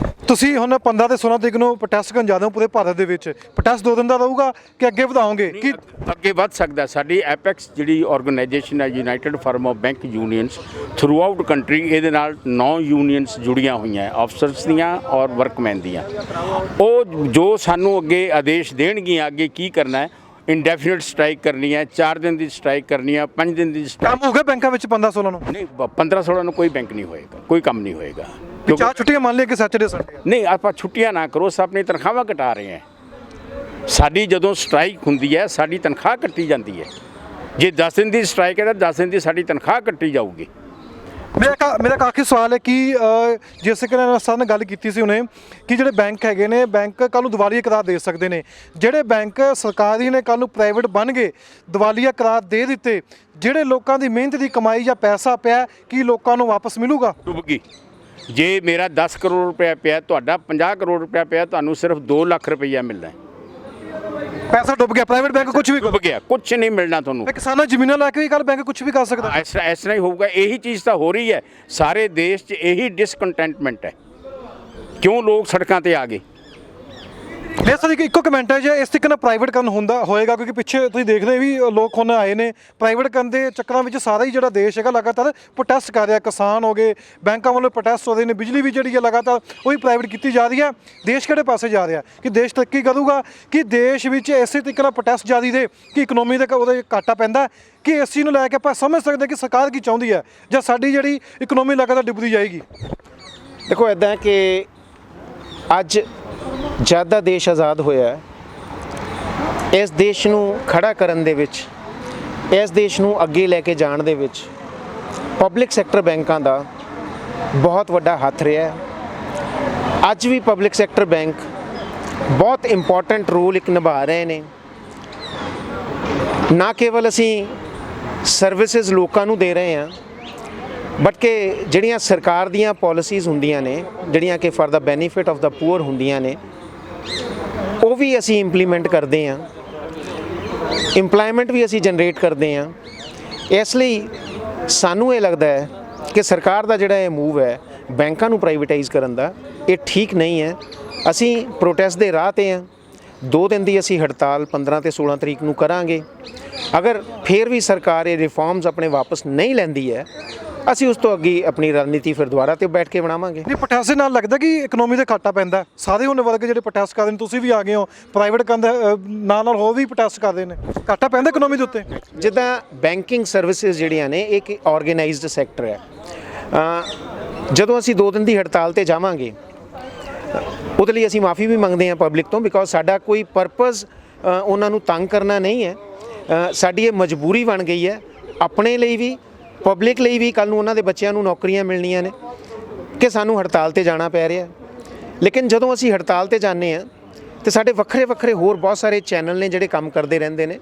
ਤੁਸੀਂ ਹੁਣ 15 ਤੇ 16 ਤਰੀਕ ਨੂੰ ਪ੍ਰੋਟੈਸਟ ਕਰਨ ਜਾ ਰਹੇ ਹੋ ਪੂਰੇ ਭਾਰਤ ਦੇ ਵਿੱਚ, ਪ੍ਰੋਟੈਸਟ 2 ਦਿਨ ਦਾ ਰਹੂਗਾ ਕਿ ਅੱਗੇ ਵਧਾਓਗੇ? ਕਿ ਅੱਗੇ ਵੱਧ ਸਕਦਾ। ਸਾਡੀ ਐਪੈਕਸ ਜਿਹੜੀ ਆਰਗੇਨਾਈਜੇਸ਼ਨ ਹੈ, united forum of bank unions throughout country, ਇਹਦੇ ਨਾਲ 9 ਯੂਨੀਅਨਸ ਜੁੜੀਆਂ ਹੋਈਆਂ, ਅਫਸਰਸ ਦੀਆਂ ਔਰ ਵਰਕਮੈਨ ਦੀਆਂ। ਉਹ ਜੋ ਸਾਨੂੰ ਅੱਗੇ ਆਦੇਸ਼ ਦੇਣਗੀਆਂ ਅੱਗੇ ਕੀ ਕਰਨਾ ਹੈ, ਇੰਡੈਫੀਨਿਟ ਸਟ੍ਰਾਈਕ ਕਰਨੀ ਹੈ, 4 ਦਿਨ ਦੀ ਸਟ੍ਰਾਈਕ ਕਰਨੀ ਹੈ, 5 ਦਿਨ ਦੀ ਕੰਮ ਹੋਊਗਾ ਬੈਂਕਾਂ ਵਿੱਚ 15-16 ਨੂੰ? ਨਹੀਂ, 15-16 ਨੂੰ ਕੋਈ ਬੈਂਕ ਨਹੀਂ ਹੋਏਗਾ, ਕੋਈ ਕੰਮ ਨਹੀਂ ਹੋਏਗਾ। 4 ਛੁੱਟੀਆਂ ਮੰਨ ਲਿਆ ਕਿ ਸੈਚਰਡੇ ਸੰਡੇ? ਨਹੀਂ, ਆਪਾਂ ਛੁੱਟੀਆਂ ਨਾ ਕਰੋ, ਆਪਣੀ ਤਨਖਾਹਾਂ ਘਟਾ ਰਹੇ ਹਾਂ। ਸਾਡੀ ਜਦੋਂ ਸਟ੍ਰਾਈਕ ਹੁੰਦੀ ਹੈ ਸਾਡੀ ਤਨਖਾਹ ਕੱਟੀ ਜਾਂਦੀ ਹੈ। ਜੇ 10 ਦਿਨ ਦੀ ਸਟ੍ਰਾਈਕ ਹੈ ਤਾਂ 10 ਦਿਨ ਦੀ ਸਾਡੀ ਤਨਖਾਹ ਕੱਟੀ ਜਾਊਗੀ। ਮੇਰਾ ਆਖਰੀ ਸਵਾਲ ਹੈ ਕਿ ਜਿਸ ਕਿ ਸਰ ਨੇ ਗੱਲ ਕੀਤੀ ਸੀ ਉਹਨੇ ਕਿ ਜਿਹੜੇ ਬੈਂਕ ਹੈਗੇ ਨੇ, ਬੈਂਕ ਕੱਲ੍ਹ ਨੂੰ ਦੀਵਾਲੀਆ ਕਰਾਰ ਦੇ ਸਕਦੇ ਨੇ। ਜਿਹੜੇ ਬੈਂਕ ਸਰਕਾਰੀ ਨੇ ਕੱਲ੍ਹ ਨੂੰ ਪ੍ਰਾਈਵੇਟ ਬਣ ਗਏ, ਦੀਵਾਲੀਆ ਕਰਾਰ ਦੇ ਦਿੱਤੇ, ਜਿਹੜੇ ਲੋਕਾਂ ਦੀ ਮਿਹਨਤ ਦੀ ਕਮਾਈ ਜਾਂ ਪੈਸਾ ਪਿਆ ਕੀ ਲੋਕਾਂ ਨੂੰ ਵਾਪਸ ਮਿਲੂਗਾ? ਡੁੱਬ ਗਈ। ਜੇ ਮੇਰਾ 10 ਕਰੋੜ ਰੁਪਇਆ ਪਿਆ, ਤੁਹਾਡਾ 50 ਕਰੋੜ ਰੁਪਇਆ ਪਿਆ, ਤੁਹਾਨੂੰ ਸਿਰਫ 2 ਲੱਖ ਰੁਪਈਆ ਮਿਲਣਾ ਹੈ। ਪੈਸਾ ਡੁੱਬ ਗਿਆ, ਪ੍ਰਾਈਵੇਟ ਬੈਂਕ ਕੁਝ ਵੀ ਡੁੱਬ ਗਿਆ, ਕੁਝ ਨਹੀਂ ਮਿਲਣਾ ਤੁਹਾਨੂੰ। ਕਿਸਾਨਾਂ ਜ਼ਮੀਨਾਂ ਲੈ ਕੇ ਵੀ ਕੱਲ੍ਹ ਬੈਂਕ ਕੁਝ ਵੀ ਕਰ ਸਕਦਾ। ਇਸ ਤਰ੍ਹਾਂ ਹੀ ਹੋਊਗਾ। ਇਹੀ ਚੀਜ਼ ਤਾਂ ਹੋ ਰਹੀ ਹੈ ਸਾਰੇ ਦੇਸ਼ 'ਚ, ਇਹੀ ਡਿਸਕੰਟੈਂਟਮੈਂਟ ਹੈ। ਕਿਉਂ ਲੋਕ ਸੜਕਾਂ ਤੇ ਆ ਗਏ? ਮੇਰੇ ਸਰ ਇੱਕੋ ਕਮੈਂਟ ਹੈ, ਜੇ ਇਸ ਤਰੀਕੇ ਨਾਲ ਪ੍ਰਾਈਵੇਟ ਕਰਨ ਹੋਏਗਾ, ਕਿਉਂਕਿ ਪਿੱਛੇ ਤੁਸੀਂ ਦੇਖਦੇ ਵੀ ਲੋਕ ਹੁਣ ਆਏ ਨੇ ਪ੍ਰਾਈਵੇਟ ਕਰਨ ਦੇ ਚੱਕਰਾਂ ਵਿੱਚ, ਸਾਰਾ ਹੀ ਜਿਹੜਾ ਦੇਸ਼ ਹੈਗਾ ਲਗਾਤਾਰ ਪ੍ਰੋਟੈਸਟ ਕਰ ਰਿਹਾ। ਕਿਸਾਨ ਹੋ ਗਏ, ਬੈਂਕਾਂ ਵੱਲੋਂ ਪ੍ਰੋਟੈਸਟ ਹੋ ਰਹੇ ਨੇ, ਬਿਜਲੀ ਵੀ ਜਿਹੜੀ ਹੈ ਲਗਾਤਾਰ ਉਹੀ ਪ੍ਰਾਈਵੇਟ ਕੀਤੀ ਜਾ ਰਹੀ ਹੈ। ਦੇਸ਼ ਕਿਹੜੇ ਪਾਸੇ ਜਾ ਰਿਹਾ? ਕਿ ਦੇਸ਼ ਤਰੱਕੀ ਕਰੂਗਾ ਕਿ ਦੇਸ਼ ਵਿੱਚ ਇਸੇ ਤਰੀਕੇ ਨਾਲ ਪ੍ਰੋਟੈਸਟ ਜਾਰੀ ਰਹੇ ਕਿ ਇਕਨੋਮੀ ਦੇ ਉਹਦੇ ਘਾਟਾ ਪੈਂਦਾ? ਕਿ ਇਸ ਚੀਜ਼ ਨੂੰ ਲੈ ਕੇ ਆਪਾਂ ਸਮਝ ਸਕਦੇ ਕਿ ਸਰਕਾਰ ਕੀ ਚਾਹੁੰਦੀ ਹੈ ਜਾਂ ਸਾਡੀ ਜਿਹੜੀ ਇਕਨੋਮੀ ਲਗਾਤਾਰ ਡੁੱਬਦੀ ਜਾਏਗੀ? ਦੇਖੋ ਇੱਦਾਂ ਹੈ ਕਿ ਅੱਜ ਜਦ ਦਾ ਦੇਸ਼ ਆਜ਼ਾਦ ਹੋਇਆ, ਇਸ ਦੇਸ਼ ਨੂੰ ਖੜਾ ਕਰਨ ਦੇ ਵਿੱਚ, ਇਸ ਦੇਸ਼ ਨੂੰ ਅੱਗੇ ਲੈ ਕੇ ਜਾਣ ਦੇ ਵਿੱਚ ਪਬਲਿਕ ਸੈਕਟਰ ਬੈਂਕਾਂ ਦਾ ਬਹੁਤ ਵੱਡਾ ਹੱਥ ਰਿਹਾ। ਅੱਜ ਵੀ ਪਬਲਿਕ ਸੈਕਟਰ ਬੈਂਕ ਬਹੁਤ ਇੰਪੋਰਟੈਂਟ ਰੋਲ ਇੱਕ ਨਿਭਾ ਰਹੇ ਨੇ। ਨਾ ਕੇਵਲ ਅਸੀਂ ਸਰਵਿਸਿਜ਼ ਲੋਕਾਂ ਨੂੰ ਦੇ ਰਹੇ ਹਾਂ, ਬਟ ਕਿ ਜਿਹੜੀਆਂ ਸਰਕਾਰ ਦੀਆਂ ਪਾਲਿਸੀਜ਼ ਹੁੰਦੀਆਂ ਨੇ, ਜਿਹੜੀਆਂ ਕਿ for the benefit of the poor ਹੁੰਦੀਆਂ ਨੇ, ਉਹ ਵੀ ਅਸੀਂ ਇੰਪਲੀਮੈਂਟ ਕਰਦੇ ਹਾਂ। ਇੰਪਲਾਇਮੈਂਟ ਵੀ ਅਸੀਂ ਜਨਰੇਟ ਕਰਦੇ ਹਾਂ। ਇਸ ਲਈ ਸਾਨੂੰ ਇਹ ਲੱਗਦਾ ਹੈ ਕਿ ਸਰਕਾਰ ਦਾ ਜਿਹੜਾ ਇਹ ਮੂਵ ਹੈ ਬੈਂਕਾਂ ਨੂੰ ਪ੍ਰਾਈਵੇਟਾਈਜ਼ ਕਰਨ ਦਾ, ਇਹ ਠੀਕ ਨਹੀਂ ਹੈ। ਅਸੀਂ ਪ੍ਰੋਟੈਸਟ ਦੇ ਰਾਹ 'ਤੇ ਹਾਂ। 2 ਦਿਨ ਦੀ ਅਸੀਂ ਹੜਤਾਲ 15 ਤੇ 16 ਤਰੀਕ ਨੂੰ ਕਰਾਂਗੇ। ਅਗਰ ਫਿਰ ਵੀ ਸਰਕਾਰ ਇਹ ਰਿਫਾਰਮਸ ਆਪਣੇ ਵਾਪਸ ਨਹੀਂ ਲੈਂਦੀ ਹੈ, ਅਸੀਂ ਉਸ ਤੋਂ ਅੱਗੇ ਆਪਣੀ ਰਣਨੀਤੀ ਫਿਰ ਦੁਬਾਰਾ ਤੇ ਬੈਠ ਕੇ ਬਣਾਵਾਂਗੇ। ਨਹੀਂ, ਪ੍ਰੋਟੈਸਟ ਦੇ ਨਾਲ ਲੱਗਦਾ ਕਿ ਇਕਨੋਮੀ ਤੇ ਘਾਟਾ ਪੈਂਦਾ। ਸਾਰੇ ਹੁਣ ਵਰਗ ਜਿਹੜੇ ਪ੍ਰੋਟੈਸਟ ਕਰਦੇ ਨੇ, ਤੁਸੀਂ ਵੀ ਆ ਗਏ ਹੋ, ਪ੍ਰਾਈਵੇਟ ਕਰਨ ਦੇ ਨਾਲ ਹੋਰ ਵੀ ਪ੍ਰੋਟੈਸਟ ਕਰਦੇ ਨੇ, ਘਾਟਾ ਪੈਂਦਾ ਇਕਨੋਮੀ ਦੇ ਉੱਤੇ। ਜਿੱਦਾਂ ਬੈਂਕਿੰਗ ਸਰਵਿਸਿਜ਼ ਜਿਹੜੀਆਂ ਨੇ ਇੱਕ ਆਰਗੇਨਾਈਜ਼ਡ ਸੈਕਟਰ ਹੈ। ਜਦੋਂ ਅਸੀਂ 2 ਦਿਨ ਦੀ ਹੜਤਾਲ ਤੇ ਜਾਵਾਂਗੇ, ਉਹਦੇ ਲਈ ਅਸੀਂ ਮਾਫੀ ਵੀ ਮੰਗਦੇ ਹਾਂ ਪਬਲਿਕ ਤੋਂ, ਬਿਕੋਜ਼ ਸਾਡਾ ਕੋਈ ਪਰਪਸ ਉਹਨਾਂ ਨੂੰ ਤੰਗ ਕਰਨਾ ਨਹੀਂ ਹੈ। ਸਾਡੀ ਇਹ ਮਜਬੂਰੀ ਬਣ ਗਈ ਹੈ, ਆਪਣੇ ਲਈ ਵੀ ਪਬਲਿਕ ਲਈ ਵੀ। ਕੱਲ੍ਹ ਨੂੰ ਉਹਨਾਂ ਦੇ ਬੱਚਿਆਂ ਨੂੰ ਨੌਕਰੀਆਂ ਮਿਲਣੀਆਂ ਨੇ ਕਿ ਸਾਨੂੰ ਹੜਤਾਲ ਤੇ ਜਾਣਾ ਪੈ ਰਿਹਾ। ਲੇਕਿਨ ਜਦੋਂ ਅਸੀਂ ਹੜਤਾਲ ਤੇ ਜਾਂਦੇ ਹਾਂ ਤੇ ਸਾਡੇ ਵੱਖਰੇ ਵੱਖਰੇ ਹੋਰ ਬਹੁਤ ਸਾਰੇ ਚੈਨਲ ਨੇ ਜਿਹੜੇ ਕੰਮ ਕਰਦੇ ਰਹਿੰਦੇ ਨੇ।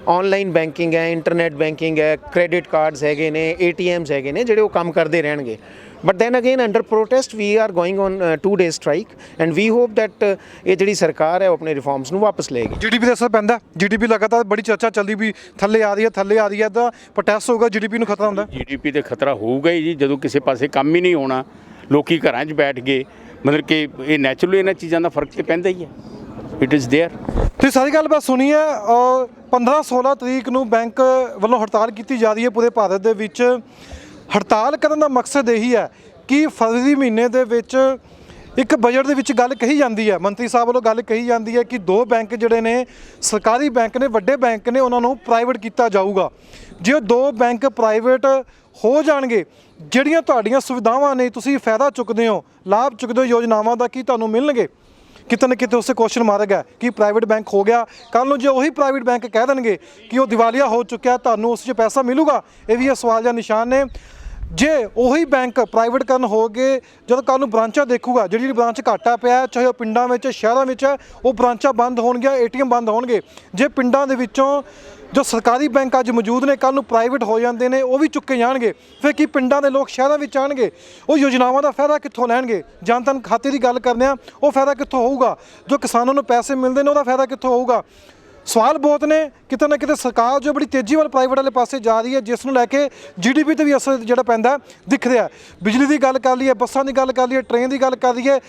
ਆਨਲਾਈਨ ਬੈਂਕਿੰਗ ਹੈ, ਇੰਟਰਨੈਟ ਬੈਂਕਿੰਗ ਹੈ, ਕ੍ਰੈਡਿਟ ਕਾਰਡਸ ਹੈਗੇ ਨੇ, ATMs ਹੈਗੇ ਨੇ, ਜਿਹੜੇ ਉਹ ਕੰਮ ਕਰਦੇ ਰਹਿਣਗੇ। But then again under protest we are going on 2 days strike and we hope that ਇਹ ਜਿਹੜੀ ਸਰਕਾਰ ਹੈ ਉਹ ਆਪਣੇ ਰਿਫਾਰਮਸ ਨੂੰ ਵਾਪਸ ਲਏਗੀ। GDP ਦਾ ਅਸਰ ਪੈਂਦਾ? GDP ਲਗਾਤਾਰ ਬੜੀ ਚਰਚਾ ਚੱਲਦੀ ਵੀ ਥੱਲੇ ਆ ਰਹੀ ਹੈ, ਤਾਂ ਪ੍ਰੋਟੈਸਟ ਹੋਊਗਾ GDP ਨੂੰ ਖਤਰਾ ਹੁੰਦਾ? GDP ਤੇ ਖਤਰਾ ਹੋਊਗਾ ਹੀ ਜੀ, ਜਦੋਂ ਕਿਸੇ ਪਾਸੇ ਕੰਮ ਹੀ ਨਹੀਂ ਹੋਣਾ, ਲੋਕੀ ਘਰਾਂ 'ਚ ਬੈਠ ਗਏ। ਮਤਲਬ ਕਿ ਇਹ ਨੈਚੁਰਲੀ ਇਹਨਾਂ ਚੀਜ਼ਾਂ ਦਾ ਫਰਕ ਤੇ ਪੈਂਦਾ ਹੀ ਹੈ। It is there. ਤੁਸੀਂ ਸਾਰੀ ਗੱਲਬਾਤ ਸੁਣੀ ਹੈ। 15-16 ਤਰੀਕ ਨੂੰ ਬੈਂਕ ਵੱਲੋਂ ਹੜਤਾਲ ਕੀਤੀ ਜਾ ਰਹੀ ਹੈ ਪੂਰੇ ਭਾਰਤ ਦੇ ਵਿੱਚ। ਹੜਤਾਲ ਕਰਨ ਦਾ ਮਕਸਦ ਇਹੀ ਹੈ ਕਿ ਫਰਵਰੀ ਮਹੀਨੇ ਦੇ ਵਿੱਚ ਇੱਕ ਬਜਟ ਦੇ ਵਿੱਚ ਗੱਲ ਕਹੀ ਜਾਂਦੀ ਹੈ, ਮੰਤਰੀ ਸਾਹਿਬ ਵੱਲੋਂ ਗੱਲ ਕਹੀ ਜਾਂਦੀ ਹੈ ਕਿ 2 ਬੈਂਕ ਜਿਹੜੇ ਨੇ ਸਰਕਾਰੀ ਬੈਂਕ ਨੇ, ਵੱਡੇ ਬੈਂਕ ਨੇ, ਉਹਨਾਂ ਨੂੰ ਪ੍ਰਾਈਵੇਟ ਕੀਤਾ ਜਾਊਗਾ। ਜੇ ਉਹ 2 ਬੈਂਕ ਪ੍ਰਾਈਵੇਟ ਹੋ ਜਾਣਗੇ, ਜਿਹੜੀਆਂ ਤੁਹਾਡੀਆਂ ਸੁਵਿਧਾਵਾਂ ਨੇ, ਤੁਸੀਂ ਫਾਇਦਾ ਚੁੱਕਦੇ ਹੋ, ਲਾਭ ਚੁੱਕਦੇ ਹੋ ਯੋਜਨਾਵਾਂ ਦਾ, ਕੀ ਤੁਹਾਨੂੰ ਮਿਲਣਗੇ? ਕਿਤੇ ਨਾ ਕਿਤੇ ਉਸੇ ਕੁਐਸਚਨ ਮਾਰਕ ਹੈ ਕਿ ਪ੍ਰਾਈਵੇਟ ਬੈਂਕ ਹੋ ਗਿਆ, ਕੱਲ੍ਹ ਨੂੰ ਜੇ ਉਹੀ ਪ੍ਰਾਈਵੇਟ ਬੈਂਕ ਕਹਿ ਦੇਣਗੇ ਕਿ ਉਹ ਦੀਵਾਲੀਆ ਹੋ ਚੁੱਕਿਆ, ਤੁਹਾਨੂੰ ਉਸ 'ਚ ਪੈਸਾ ਮਿਲੂਗਾ? ਇਹ ਵੀ ਇਹ ਸਵਾਲ ਜਾਂ ਨਿਸ਼ਾਨ ਨੇ। ਜੇ ਉਹੀ ਬੈਂਕ ਪ੍ਰਾਈਵੇਟ ਕਰਨ ਹੋ ਗਏ, ਜਦੋਂ ਕੱਲ੍ਹ ਨੂੰ ਬ੍ਰਾਂਚਾਂ ਦੇਖੂਗਾ, ਜਿਹੜੀ ਬ੍ਰਾਂਚ ਘਾਟਾ ਪਿਆ, ਚਾਹੇ ਉਹ ਪਿੰਡਾਂ ਵਿੱਚ, ਸ਼ਹਿਰਾਂ ਵਿੱਚ, ਉਹ ਬ੍ਰਾਂਚਾਂ ਬੰਦ ਹੋਣਗੀਆਂ, ATM ਬੰਦ ਹੋਣਗੇ। ਜੇ ਪਿੰਡਾਂ ਦੇ ਵਿੱਚੋਂ ਜੋ ਸਰਕਾਰੀ ਬੈਂਕ ਅੱਜ ਮੌਜੂਦ ਨੇ ਕੱਲ ਨੂੰ ਪ੍ਰਾਈਵੇਟ ਹੋ ਜਾਂਦੇ ਨੇ, ਉਹ ਵੀ ਚੁੱਕੇ ਜਾਣਗੇ। ਫਿਰ ਕੀ ਪਿੰਡਾਂ ਦੇ ਲੋਕ ਸ਼ਹਿਰਾਂ ਵਿੱਚ ਆਣਗੇ, ਉਹ ਯੋਜਨਾਵਾਂ ਦਾ ਫਾਇਦਾ ਕਿੱਥੋਂ ਲੈਣਗੇ? ਜਨ ਧਨ ਖਾਤੇ ਦੀ ਗੱਲ ਕਰਦੇ ਆ, ਉਹ ਫਾਇਦਾ ਕਿੱਥੋਂ ਹੋਊਗਾ? ਜੋ ਕਿਸਾਨਾਂ ਨੂੰ ਪੈਸੇ ਮਿਲਦੇ ਨੇ ਉਹਦਾ ਫਾਇਦਾ ਕਿੱਥੋਂ ਹੋਊਗਾ? ਸਵਾਲ ਬਹੁਤ ਨੇ। ਕਿਤੇ ਨਾ ਕਿਤੇ ਸਰਕਾਰ ਜੋ ਬੜੀ ਤੇਜ਼ੀ ਵੱਲ ਪ੍ਰਾਈਵੇਟ ਵਾਲੇ ਪਾਸੇ ਜਾ ਰਹੀ ਹੈ, ਜਿਸ ਨੂੰ ਲੈ ਕੇ GDP ਤੇ ਵੀ ਅਸਰ ਜਿਹੜਾ ਪੈਂਦਾ ਦਿਖ ਰਿਹਾ। ਬਿਜਲੀ ਦੀ ਗੱਲ ਕਰ ਲਈਏ, ਬੱਸਾਂ ਦੀ ਗੱਲ ਕਰ ਲਈਏ, ਟ੍ਰੇਨ ਦੀ ਗੱਲ ਕਰ ਲਈਏ,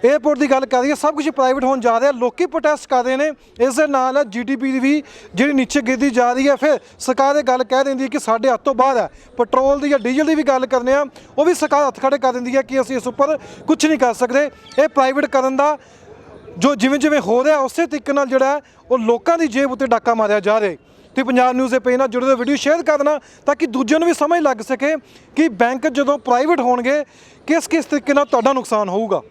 에ਅਰਪੋਰਟ ਦੀ ਗੱਲ ਕਰ ਲਈਏ, ਸਭ ਕੁਝ ਪ੍ਰਾਈਵੇਟ ਹੋਣ ਜਾ ਰਿਹਾ। ਲੋਕੀ ਪ੍ਰੋਟੈਸਟ ਕਰ ਰਹੇ ਨੇ। ਇਸ ਦੇ ਨਾਲ GDP ਦੀ ਵੀ ਜਿਹੜੀ ਨੀਚੇ ਗਿਰਦੀ ਜਾ ਰਹੀ ਹੈ। ਫਿਰ ਸਰਕਾਰ ਇਹ ਗੱਲ ਕਹਿ ਦਿੰਦੀ ਹੈ ਕਿ ਸਾਡੇ ਹੱਥ ਤੋਂ ਬਾਹਰ ਹੈ। ਪੈਟਰੋਲ ਦੀ ਜਾਂ ਡੀਜ਼ਲ ਦੀ ਵੀ ਗੱਲ ਕਰਨੇ ਆ, ਉਹ ਵੀ ਸਰਕਾਰ ਹੱਥ ਖੜੇ ਕਰ ਦਿੰਦੀ ਹੈ ਕਿ ਅਸੀਂ ਇਸ ਉੱਪਰ ਕੁਝ ਨਹੀਂ ਕਰ ਸਕਦੇ। ਇਹ ਪ੍ਰਾਈਵੇਟ ਕਰਨ ਦਾ ਜੋ ਜਿਵੇਂ ਜਿਵੇਂ ਹੋ ਰਿਹਾ, ਉਸੇ ਤਰੀਕੇ ਨਾਲ ਜਿਹੜਾ ਉਹ ਲੋਕਾਂ ਦੀ ਜੇਬ ਉੱਤੇ ਡਾਕਾ ਮਾਰਿਆ ਜਾ ਰਿਹਾ। ਤੇ ਪੰਜਾਬ ਨਿਊਜ਼ ਦੇ ਪੇਜ ਨਾਲ ਜੁੜੇ ਵੀਡੀਓ ਸ਼ੇਅਰ ਕਰ ਦੇਣਾ ਤਾਂ ਕਿ ਦੂਜਿਆਂ ਨੂੰ ਵੀ ਸਮਝ ਲੱਗ ਸਕੇ ਕਿ ਬੈਂਕ ਜਦੋਂ ਪ੍ਰਾਈਵੇਟ ਹੋਣਗੇ ਕਿਸ ਤਰੀਕੇ ਨਾਲ ਤੁਹਾਡਾ ਨੁਕਸਾਨ ਹੋਊਗਾ।